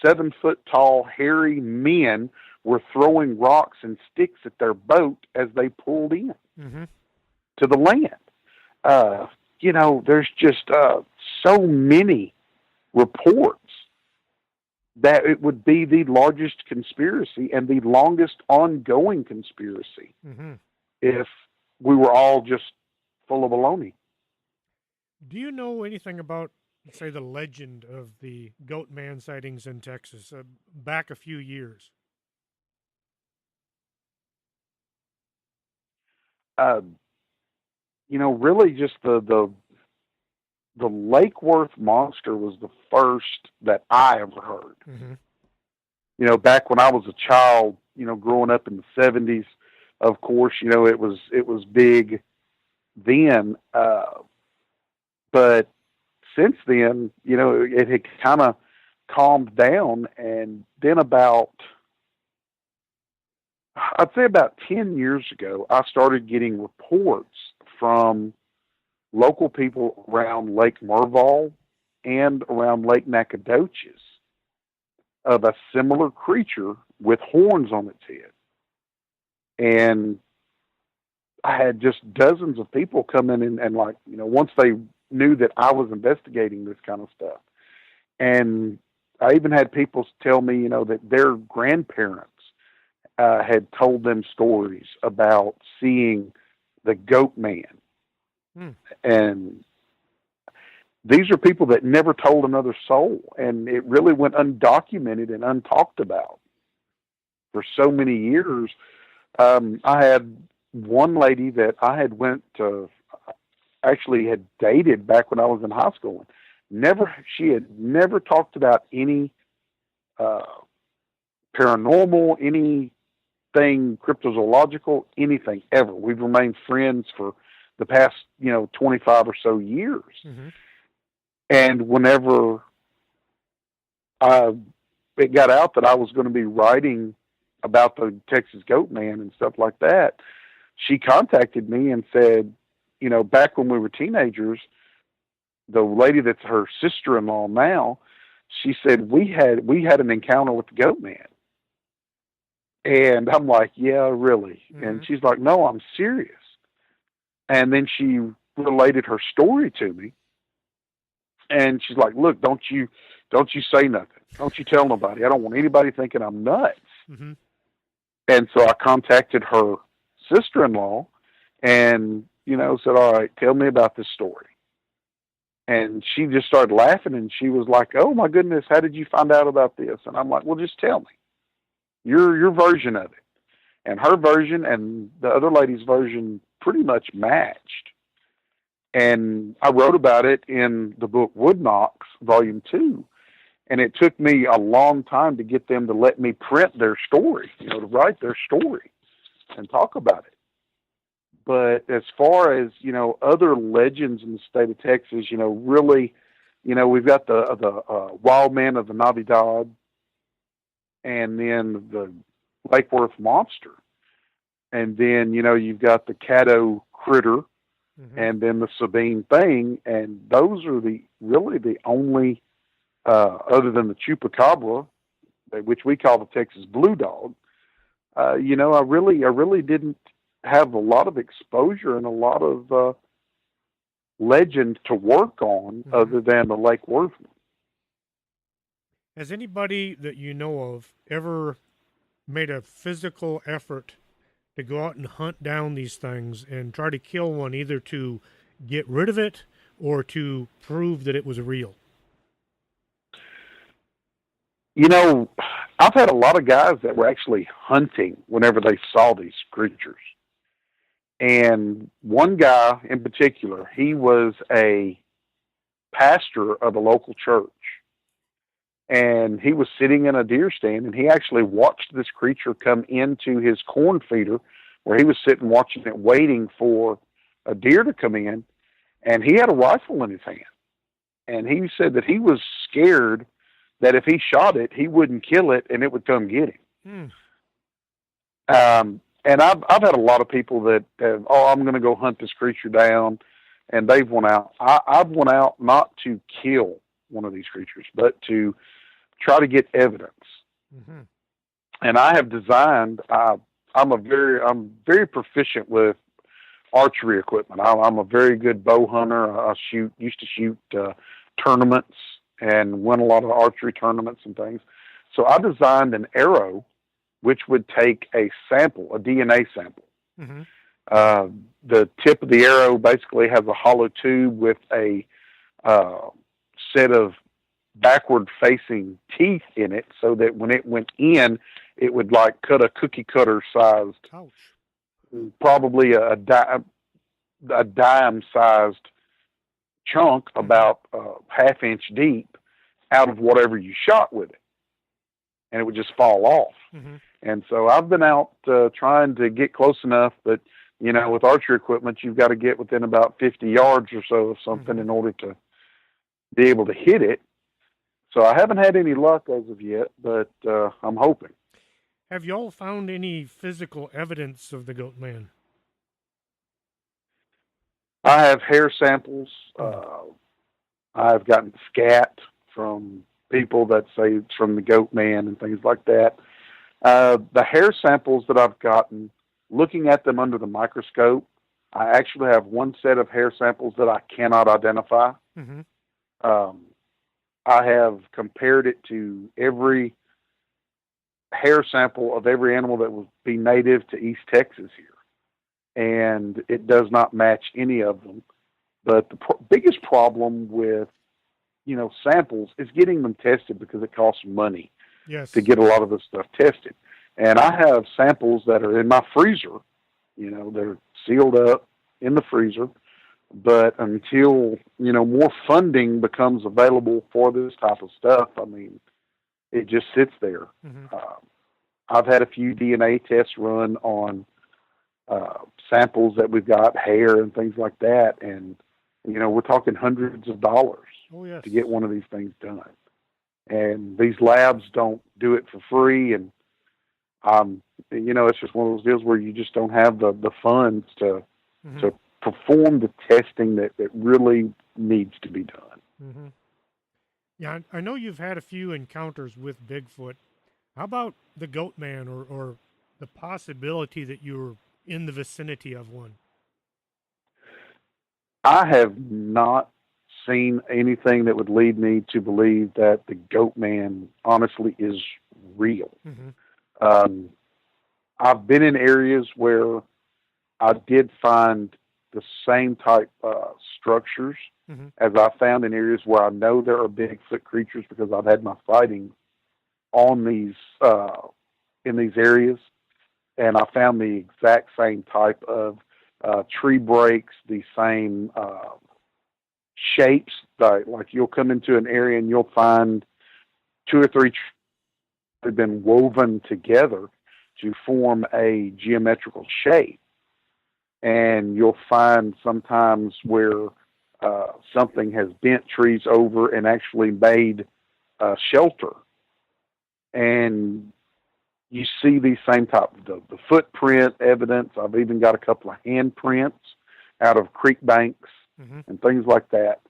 [SPEAKER 3] 7-foot-tall, hairy men were throwing rocks and sticks at their boat as they pulled in to the land. There's just so many reports that it would be the largest conspiracy and the longest ongoing conspiracy if we were all just full of baloney.
[SPEAKER 2] Do you know anything about, say, the legend of the Goatman sightings in Texas back a few years?
[SPEAKER 3] Really just the Lake Worth monster was the first that I ever heard. Back when I was a child, growing up in the 70s, of course, it was big then. But since then, it had kind of calmed down. And then I'd say about 10 years ago, I started getting reports from local people around Lake Merval and around Lake Nacogdoches of a similar creature with horns on its head. And I had just dozens of people come in and once they knew that I was investigating this kind of stuff. And I even had people tell me, that their grandparents had told them stories about seeing the Goatman. And these are people that never told another soul, and it really went undocumented and untalked about for so many years. I had one lady that I had actually had dated back when I was in high school. She had never talked about any paranormal, anything cryptozoological, anything ever. We've remained friends for the past, 25 or so years. And whenever it got out that I was going to be writing about the Texas Goatman and stuff like that, she contacted me and said, back when we were teenagers, the lady that's her sister-in-law now, she said, we had an encounter with the Goatman. And I'm like, yeah, really? And she's like, no, I'm serious. And then she related her story to me. And she's like, look, don't you say nothing. Don't you tell nobody. I don't want anybody thinking I'm nuts. And so I contacted her sister-in-law and, said, all right, tell me about this story. And she just started laughing, and she was like, oh my goodness, how did you find out about this? And I'm like, well, just tell me your version of it. And her version and the other lady's version pretty much matched. And I wrote about it in the book Wood Knocks, Volume 2. And it took me a long time to get them to let me print their story, to write their story and talk about it. But as far as, other legends in the state of Texas, really, we've got the Wild Man of the Navidad and then the Lake Worth Monster. And then, you've got the Caddo Critter and then the Sabine Thing. And those are really the only, other than the Chupacabra, which we call the Texas Blue Dog, I really didn't have a lot of exposure and a lot of legend to work on other than the Lake Worth one.
[SPEAKER 2] Has anybody that you know of ever made a physical effort to go out and hunt down these things and try to kill one, either to get rid of it or to prove that it was real?
[SPEAKER 3] I've had a lot of guys that were actually hunting whenever they saw these creatures. And one guy in particular, he was a pastor of a local church. And he was sitting in a deer stand, and he actually watched this creature come into his corn feeder where he was sitting watching it, waiting for a deer to come in. And he had a rifle in his hand. And he said that he was scared that if he shot it, he wouldn't kill it and it would come get him. And I've had a lot of people that have, I'm going to go hunt this creature down, and they've went out. I've went out not to kill one of these creatures, but to try to get evidence. And I have designed. I'm very proficient with archery equipment. I'm a very good bow hunter. Used to shoot tournaments and win a lot of archery tournaments and things. So I designed an arrow which would take a sample, a DNA sample.
[SPEAKER 2] Mm-hmm.
[SPEAKER 3] The tip of the arrow basically has a hollow tube with a set of backward facing teeth in it, so that when it went in, it would like cut a cookie cutter sized,
[SPEAKER 2] Ouch.
[SPEAKER 3] probably a dime sized chunk about half-inch deep out of whatever you shot with it, and it would just fall off.
[SPEAKER 2] Mm-hmm.
[SPEAKER 3] And so I've been out trying to get close enough, but with archery equipment, you've got to get within about 50 yards or so of something in order to be able to hit it. So I haven't had any luck as of yet, but I'm hoping.
[SPEAKER 2] Have y'all found any physical evidence of the Goatman?
[SPEAKER 3] I have hair samples. I've gotten scat from people that say it's from the Goatman and things like that. The hair samples that I've gotten, looking at them under the microscope, I actually have one set of hair samples that I cannot identify.
[SPEAKER 2] Mm-hmm.
[SPEAKER 3] I have compared it to every hair sample of every animal that would be native to East Texas here, and it does not match any of them. But the biggest problem with, samples is getting them tested, because it costs money to get a lot of this stuff tested. And I have samples that are in my freezer, they're sealed up in the freezer. But until, more funding becomes available for this type of stuff, it just sits there.
[SPEAKER 2] Mm-hmm.
[SPEAKER 3] I've had a few DNA tests run on samples that we've got, hair and things like that. And, we're talking hundreds of dollars to get one of these things done. And these labs don't do it for free. And, it's just one of those deals where you just don't have the funds to perform the testing that really needs to be done.
[SPEAKER 2] Mm-hmm. Yeah, I know you've had a few encounters with Bigfoot. How about the Goatman, or the possibility that you're in the vicinity of one?
[SPEAKER 3] I have not seen anything that would lead me to believe that the Goatman honestly is real.
[SPEAKER 2] Mm-hmm.
[SPEAKER 3] I've been in areas where I did find the same type structures as I found in areas where I know there are Bigfoot creatures, because I've had my sightings on these in these areas, and I found the exact same type of tree breaks, the same shapes. Like you'll come into an area and you'll find 2 or 3 trees that have been woven together to form a geometrical shape. And you'll find sometimes where something has bent trees over and actually made shelter. And you see these same type of the footprint evidence. I've even got a couple of handprints out of creek banks and things like that.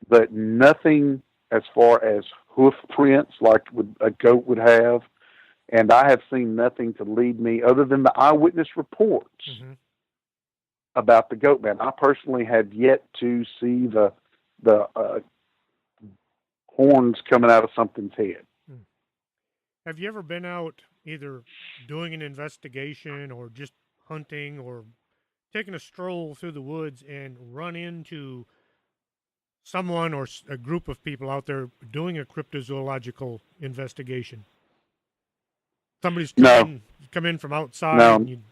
[SPEAKER 3] But nothing as far as hoof prints like a goat would have. And I have seen nothing to lead me, other than the eyewitness reports, about the Goatman. I personally have yet to see the horns coming out of something's head.
[SPEAKER 2] Have you ever been out either doing an investigation or just hunting or taking a stroll through the woods and run into someone or a group of people out there doing a cryptozoological investigation? Somebody's come in from outside.
[SPEAKER 3] No.
[SPEAKER 2] And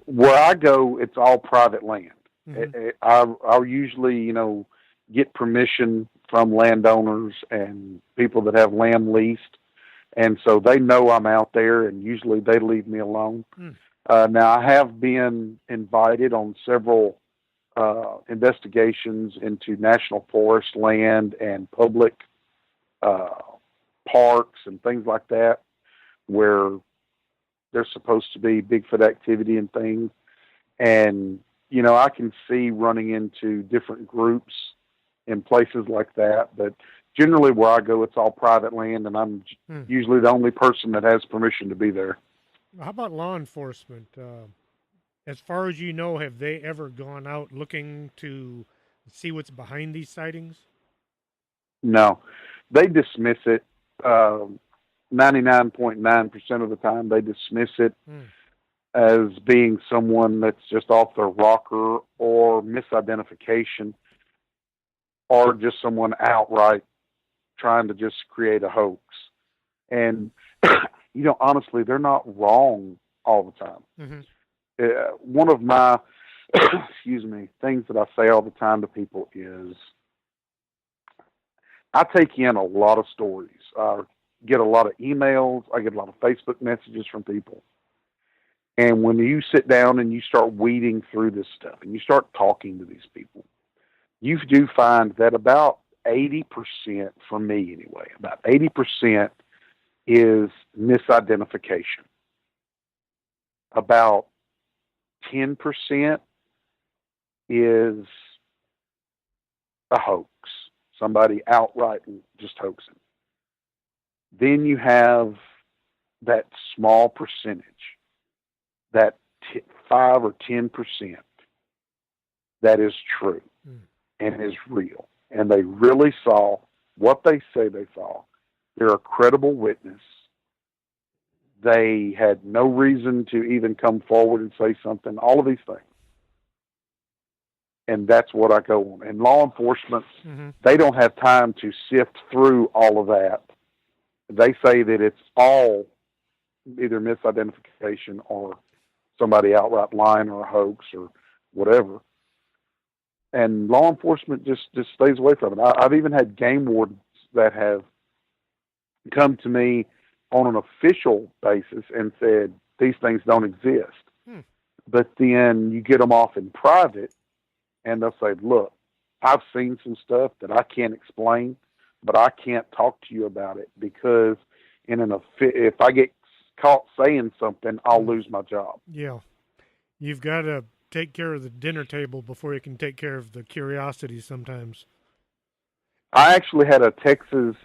[SPEAKER 3] Where I go, it's all private land.
[SPEAKER 2] Mm-hmm.
[SPEAKER 3] I'll usually, get permission from landowners and people that have land leased. And so they know I'm out there, and usually they leave me alone. Now, I have been invited on several investigations into national forest land and public parks and things like that, where there's supposed to be Bigfoot activity and things. And, I can see running into different groups in places like that. But generally where I go, it's all private land, and I'm usually the only person that has permission to be there.
[SPEAKER 2] How about law enforcement? As far as you know, have they ever gone out looking to see what's behind these sightings?
[SPEAKER 3] No, they dismiss it. 99.9% of the time, they dismiss it
[SPEAKER 2] Hmm.
[SPEAKER 3] as being someone that's just off their rocker or misidentification or just someone outright trying to just create a hoax. And, honestly, they're not wrong all the time.
[SPEAKER 2] Mm-hmm.
[SPEAKER 3] One of my, excuse me, things that I say all the time to people is I take in a lot of stories. I get a lot of emails. I get a lot of Facebook messages from people. And when you sit down and you start weeding through this stuff and you start talking to these people, you do find that about 80%, for me anyway, about 80% is misidentification. About 10% is a hoax, somebody outright just hoaxing. Then you have that small percentage, that 5 or 10% that is true and is real. And they really saw what they say they saw. They're a credible witness. They had no reason to even come forward and say something, all of these things. And that's what I go on. And law enforcement, they don't have time to sift through all of that. They say that it's all either misidentification or somebody outright lying or a hoax or whatever. And law enforcement just stays away from it. I've even had game wardens that have come to me on an official basis and said, these things don't exist. But then you get them off in private and they'll say, look, I've seen some stuff that I can't explain, but I can't talk to you about it because if I get caught saying something, I'll lose my job.
[SPEAKER 2] Yeah. You've got to take care of the dinner table before you can take care of the curiosities sometimes.
[SPEAKER 3] I actually had a Texas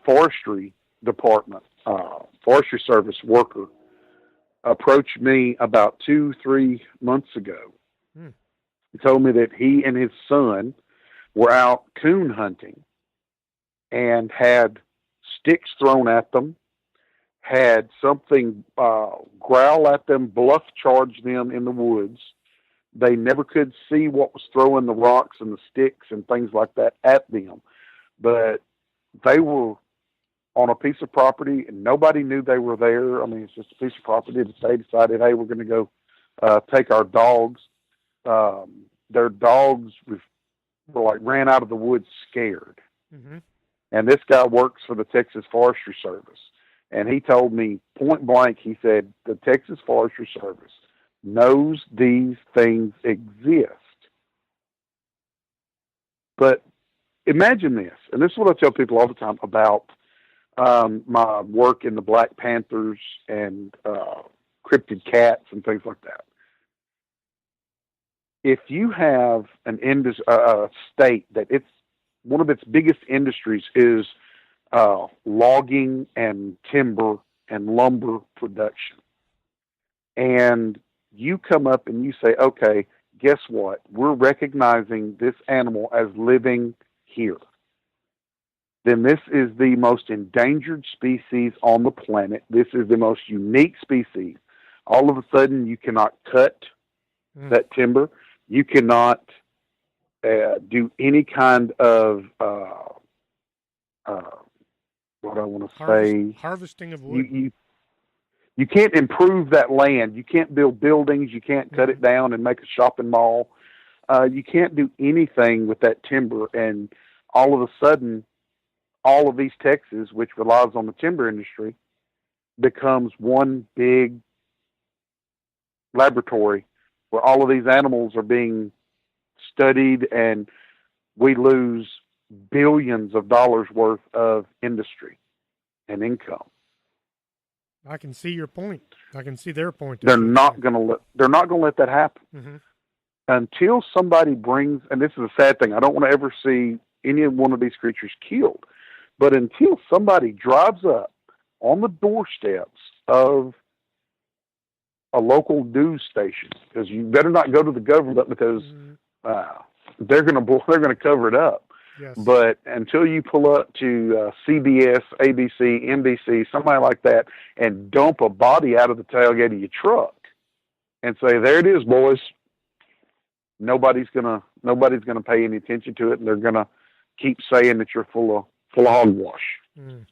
[SPEAKER 3] forestry department, forestry service worker approach me about 2-3 months ago. He told me that he and his son were out coon hunting and had sticks thrown at them, had something growl at them, bluff charge them in the woods. They never could see what was throwing the rocks and the sticks and things like that at them. But they were on a piece of property and nobody knew they were there. I mean, it's just a piece of property that they decided, hey, we're going to go take our dogs. Their dogs ran out of the woods scared. And this guy works for the Texas Forestry Service. And he told me point blank, he said, the Texas Forestry Service knows these things exist. But imagine this, and this is what I tell people all the time about my work in the Black Panthers and cryptid cats and things like that. If you have a state that it's one of its biggest industries is logging and timber and lumber production, and you come up and you say, okay, guess what? We're recognizing this animal as living here. Then this is the most endangered species on the planet. This is the most unique species. All of a sudden, you cannot cut that timber. You cannot do any kind of what I want to say.
[SPEAKER 2] Harvesting of wood.
[SPEAKER 3] You can't improve that land. You can't build buildings. You can't cut it down and make a shopping mall. You can't do anything with that timber. And all of a sudden, all of East Texas, which relies on the timber industry, becomes one big laboratory where all of these animals are being studied, and we lose billions of dollars worth of industry and income.
[SPEAKER 2] I can see your point. I can see their point.
[SPEAKER 3] They're not going to let that happen until somebody brings. And this is a sad thing. I don't want to ever see any one of these creatures killed, but until somebody drives up on the doorsteps of a local news station, because you better not go to the government, because they're gonna cover it up.
[SPEAKER 2] Yes.
[SPEAKER 3] But until you pull up to CBS, ABC, NBC, somebody like that, and dump a body out of the tailgate of your truck and say, "There it is, boys," nobody's gonna pay any attention to it, and they're gonna keep saying that you're full of hogwash.
[SPEAKER 2] Mm.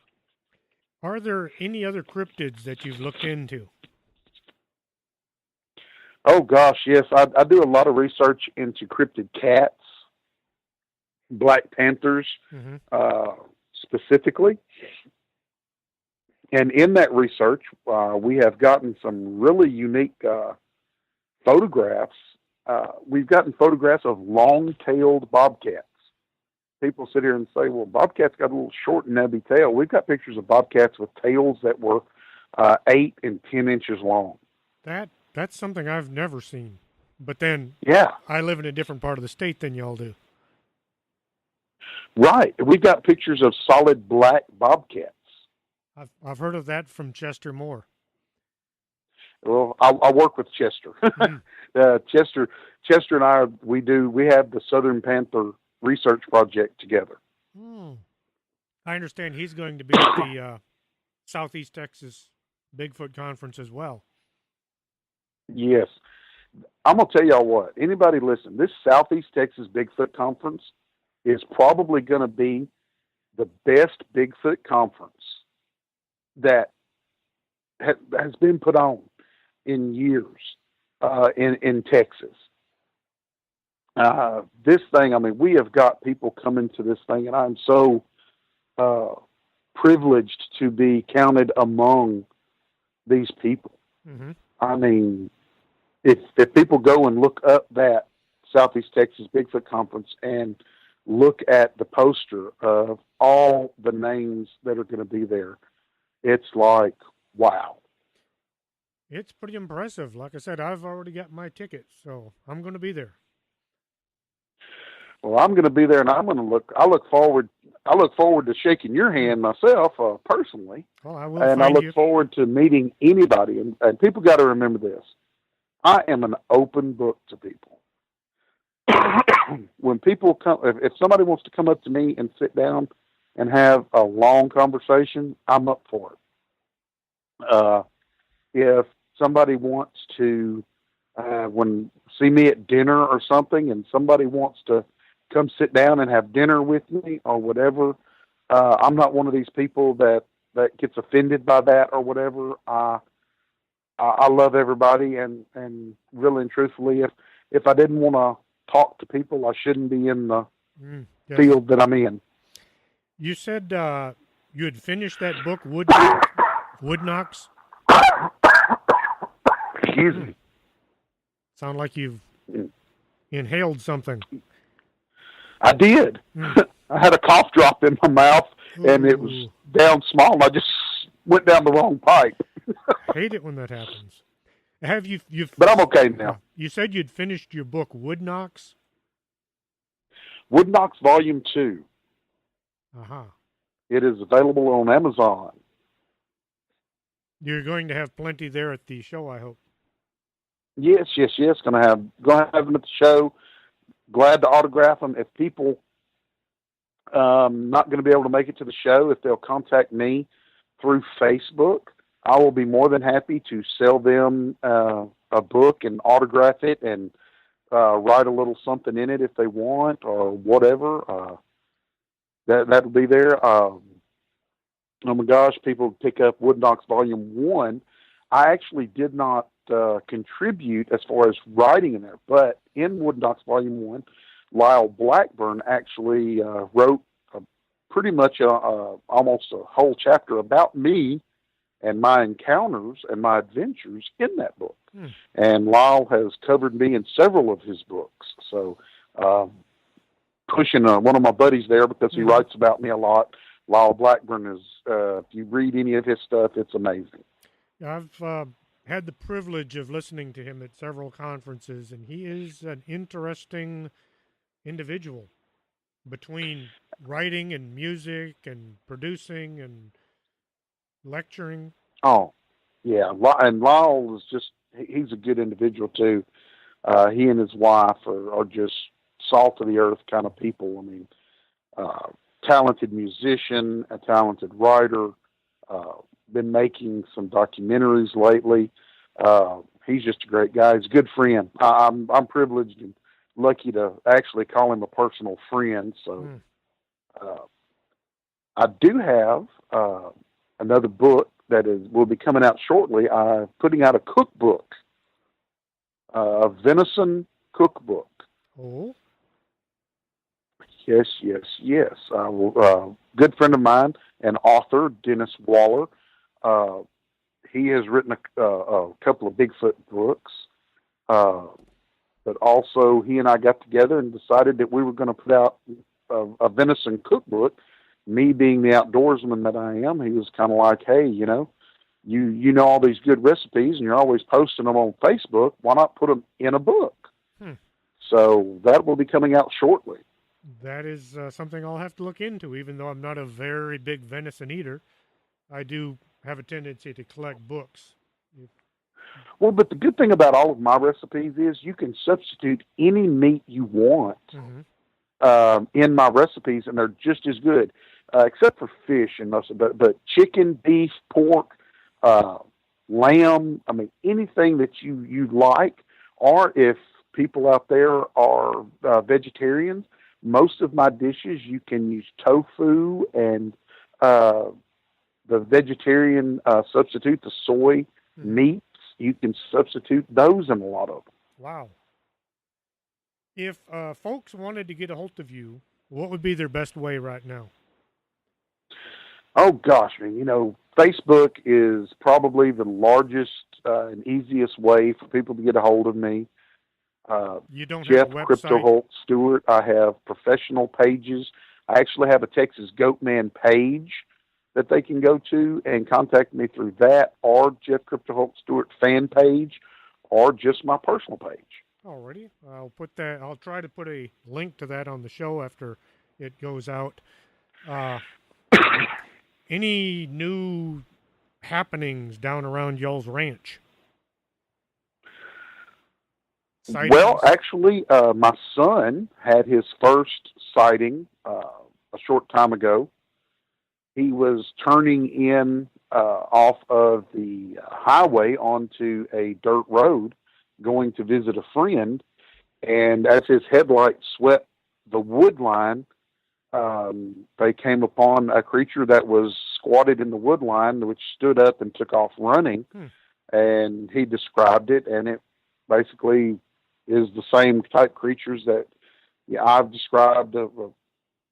[SPEAKER 2] Are there any other cryptids that you've looked into?
[SPEAKER 3] Oh gosh, yes, I do a lot of research into cryptid cats, black panthers, specifically. And in that research, we have gotten some really unique photographs. We've gotten photographs of long-tailed bobcats. People sit here and say, well, bobcats got a little short and nubby tail. We've got pictures of bobcats with tails that were 8 and 10 inches long.
[SPEAKER 2] That's something I've never seen. But then I live in a different part of the state than y'all do.
[SPEAKER 3] Right. We've got pictures of solid black bobcats.
[SPEAKER 2] I've heard of that from Chester Moore.
[SPEAKER 3] Well, I work with Chester. Chester and I, we have the Southern Panther research project together.
[SPEAKER 2] I understand he's going to be at the Southeast Texas Bigfoot Conference as well.
[SPEAKER 3] Yes. I'm going to tell y'all what. Anybody listen, this Southeast Texas Bigfoot Conference is probably going to be the best Bigfoot conference that has been put on in years in Texas. This thing, I mean, we have got people coming to this thing, and I'm so privileged to be counted among these people.
[SPEAKER 2] Mm-hmm.
[SPEAKER 3] I mean, if people go and look up that Southeast Texas Bigfoot Conference and look at the poster of all the names that are going to be there, it's like, wow.
[SPEAKER 2] It's pretty impressive. Like I said, I've already got my ticket, so I'm going to be there.
[SPEAKER 3] Well, I'm going to be there, and I'm going to look. I look forward to shaking your hand myself, personally.
[SPEAKER 2] Oh, I will.
[SPEAKER 3] And I look forward to meeting anybody. And people got to remember this: I am an open book to people. When people come, if somebody wants to come up to me and sit down and have a long conversation, I'm up for it. If somebody wants to see me at dinner or something, and somebody wants to come sit down and have dinner with me or whatever, I'm not one of these people that gets offended by that or whatever. I love everybody, and really and truthfully, if I didn't want to talk to people, I shouldn't be in the field that I'm in.
[SPEAKER 2] You said you had finished that book, Wood Knocks?
[SPEAKER 3] Excuse me.
[SPEAKER 2] Sound like you've inhaled something.
[SPEAKER 3] I did. I had a cough drop in my mouth, and it was down small, and I just went down the wrong pipe.
[SPEAKER 2] Hate it when that happens.
[SPEAKER 3] But I'm okay now.
[SPEAKER 2] You said you'd finished your book, Wood Knocks?
[SPEAKER 3] Wood Knocks Volume 2.
[SPEAKER 2] Uh-huh.
[SPEAKER 3] It is available on Amazon.
[SPEAKER 2] You're going to have plenty there at the show, I hope.
[SPEAKER 3] Yes. Gonna have them at the show. Glad to autograph them. If people not going to be able to make it to the show, if they'll contact me through Facebook, I will be more than happy to sell them a book and autograph it and write a little something in it if they want or whatever. That'll be there. Oh my gosh, people pick up Wood Knocks Volume 1. I actually did not contribute as far as writing in there, but in Wood Knocks Volume 1, Lyle Blackburn actually wrote pretty much almost a whole chapter about me and my encounters and my adventures in that book. And Lyle has covered me in several of his books. So pushing one of my buddies there because he writes about me a lot. Lyle Blackburn is, if you read any of his stuff, it's amazing.
[SPEAKER 2] I've had the privilege of listening to him at several conferences, and he is an interesting individual between writing and music and producing and lecturing.
[SPEAKER 3] Oh, yeah. And Lyle is just, he's a good individual too. He and his wife are just salt of the earth kind of people. I mean, talented musician, a talented writer, been making some documentaries lately. He's just a great guy. He's a good friend. I'm privileged and lucky to actually call him a personal friend. So I do have another book that will be coming out shortly. I'm putting out a cookbook, a venison cookbook.
[SPEAKER 2] Oh.
[SPEAKER 3] Yes. Good friend of mine, an author, Dennis Waller. He has written a couple of Bigfoot books, but also he and I got together and decided that we were going to put out a venison cookbook. Me being the outdoorsman that I am, he was kind of like, hey, you know all these good recipes and you're always posting them on Facebook. Why not put them in a book? So that will be coming out shortly.
[SPEAKER 2] That is something I'll have to look into, even though I'm not a very big venison eater. I do have a tendency to collect books.
[SPEAKER 3] Well, but the good thing about all of my recipes is you can substitute any meat you want in my recipes, and they're just as good, except for fish and most of it. But chicken, beef, pork, lamb, I mean, anything that you like, or if people out there are vegetarians, most of my dishes you can use tofu and the vegetarian substitute, the soy meats, you can substitute those in a lot of them.
[SPEAKER 2] Wow. If folks wanted to get a hold of you, what would be their best way right now?
[SPEAKER 3] Oh, gosh, man, Facebook is probably the largest and easiest way for people to get a hold of me.
[SPEAKER 2] You don't
[SPEAKER 3] Jeff
[SPEAKER 2] have a website?
[SPEAKER 3] Crypto Hulk Stewart. I have professional pages. I actually have a Texas Goatman page that they can go to and contact me through that, or Jeff Crypto Hulk Stewart fan page, or just my personal page.
[SPEAKER 2] Alrighty, I'll try to put a link to that on the show after it goes out. Any new happenings down around y'all's ranch? Sightings?
[SPEAKER 3] Well, actually, my son had his first sighting a short time ago. He was turning in off of the highway onto a dirt road, going to visit a friend, and as his headlights swept the wood line, they came upon a creature that was squatted in the wood line, which stood up and took off running, and he described it, and it basically is the same type creatures that I've described a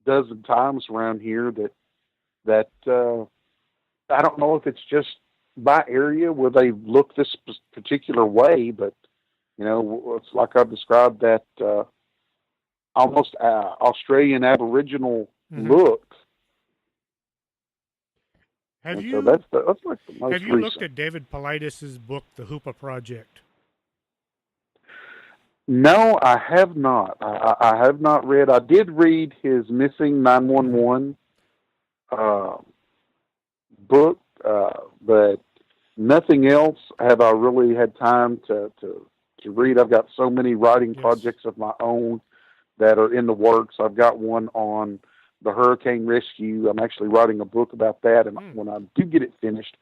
[SPEAKER 3] dozen times around here that I don't know if it's just by area where they look this particular way, but it's like I've described that almost Australian Aboriginal look.
[SPEAKER 2] Have
[SPEAKER 3] and
[SPEAKER 2] you?
[SPEAKER 3] So that's like the most
[SPEAKER 2] have you
[SPEAKER 3] recent.
[SPEAKER 2] looked at David Paulides' book, The Hoopa Project?
[SPEAKER 3] No, I have not. I have not read. I did read his Missing 911 book, but nothing else have I really had time to read. I've got so many writing projects of my own that are in the works. I've got one on the hurricane rescue. I'm actually writing a book about that, and when I do get it finished,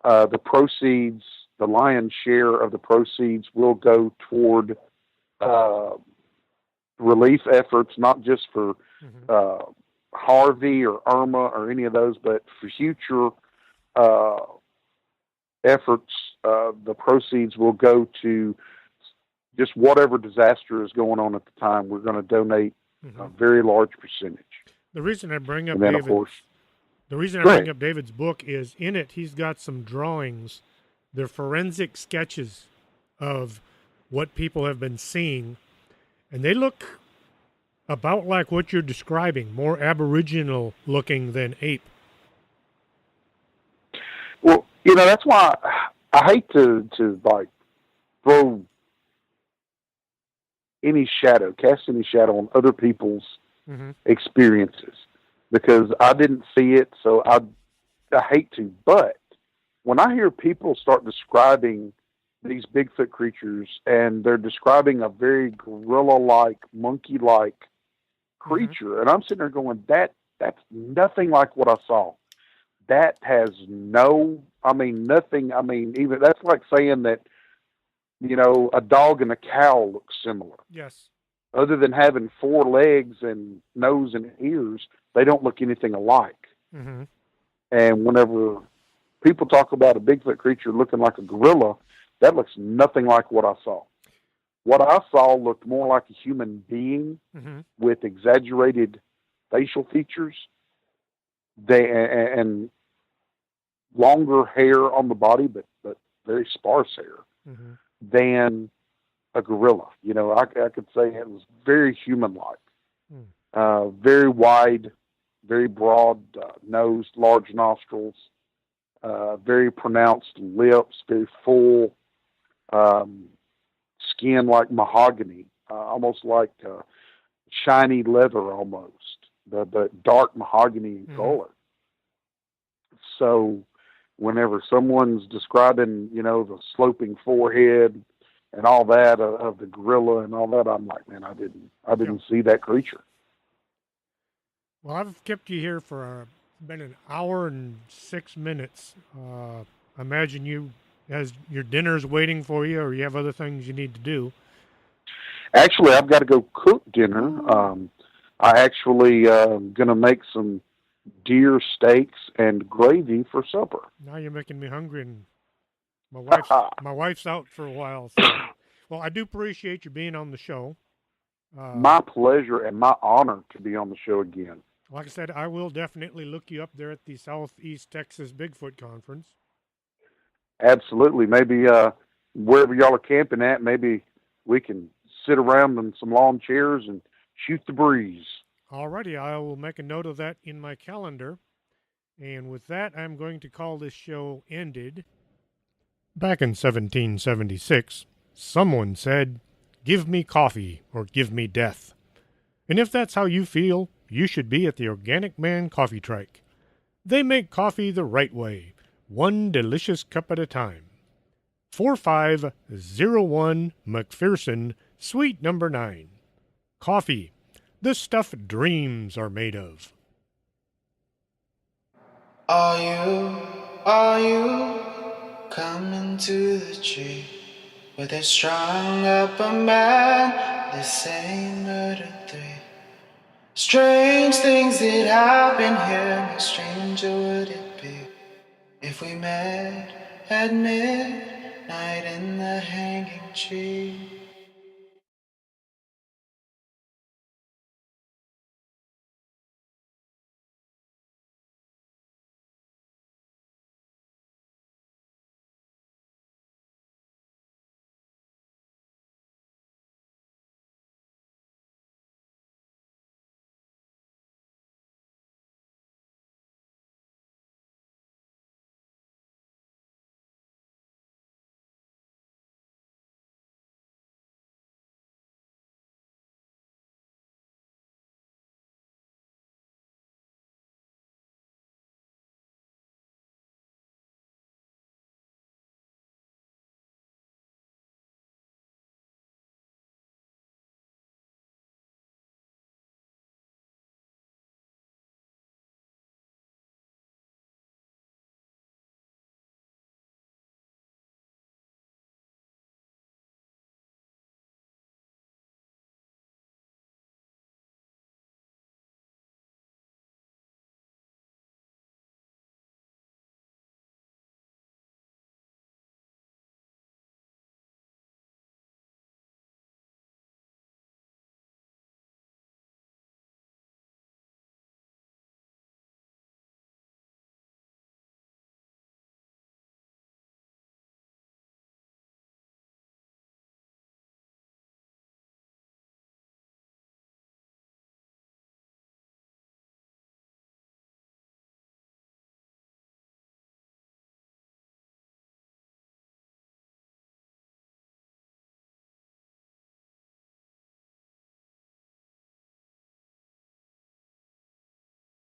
[SPEAKER 3] the proceeds, the lion's share of the proceeds, will go toward relief efforts, not just for Harvey or Irma or any of those, but for future efforts. The proceeds will go to just whatever disaster is going on at the time. We're going to donate a very large percentage.
[SPEAKER 2] The reason I bring up
[SPEAKER 3] David's
[SPEAKER 2] book is in it he's got some drawings. They're forensic sketches of what people have been seeing, and they look about like what you're describing, more Aboriginal looking than ape.
[SPEAKER 3] Well, that's why I hate to like throw cast any shadow on other people's experiences, because I didn't see it, so I hate to. But when I hear people start describing these Bigfoot creatures, and they're describing a very gorilla-like, monkey-like creature, and I'm sitting there going, that's nothing like what I saw. That has no, I mean, nothing. I mean, even that's like saying that a dog and a cow look similar.
[SPEAKER 2] Yes.
[SPEAKER 3] Other than having four legs and nose and ears, they don't look anything alike.
[SPEAKER 2] Mm-hmm.
[SPEAKER 3] And whenever people talk about a Bigfoot creature looking like a gorilla, that looks nothing like what I saw. What I saw looked more like a human being with exaggerated facial features and longer hair on the body, but very sparse hair, than a gorilla. I could say it was very human-like, very wide, very broad nose, large nostrils, very pronounced lips, very full, skin like mahogany, almost like shiny leather almost, but dark mahogany in color. So whenever someone's describing, the sloping forehead and all that of the gorilla and all that, I'm like, man, I didn't see that creature.
[SPEAKER 2] Well, I've kept you here for been an hour and 6 minutes. I imagine you, as your dinner's waiting for you, or you have other things you need to do.
[SPEAKER 3] Actually, I've got to go cook dinner. I actually going to make some deer steaks and gravy for supper.
[SPEAKER 2] Now you're making me hungry, and my wife's out for a while. So. Well, I do appreciate you being on the show.
[SPEAKER 3] My pleasure and my honor to be on the show again.
[SPEAKER 2] Like I said, I will definitely look you up there at the Southeast Texas Bigfoot Conference.
[SPEAKER 3] Absolutely. Maybe wherever y'all are camping at, maybe we can sit around in some lawn chairs and shoot the breeze.
[SPEAKER 2] Alrighty, I will make a note of that in my calendar. And with that, I'm going to call this show ended. Back in 1776, someone said, "Give me coffee or give me death." And if that's how you feel, you should be at the Organic Man Coffee Trike. They make coffee the right way, one delicious cup at a time. 4501 McPherson, Suite Number 9. Coffee, the stuff dreams are made of.
[SPEAKER 1] Are you coming to the tree where they strung up a man, they say murder 3? Strange things that happen here, no stranger would it be if we met at midnight in the hanging tree.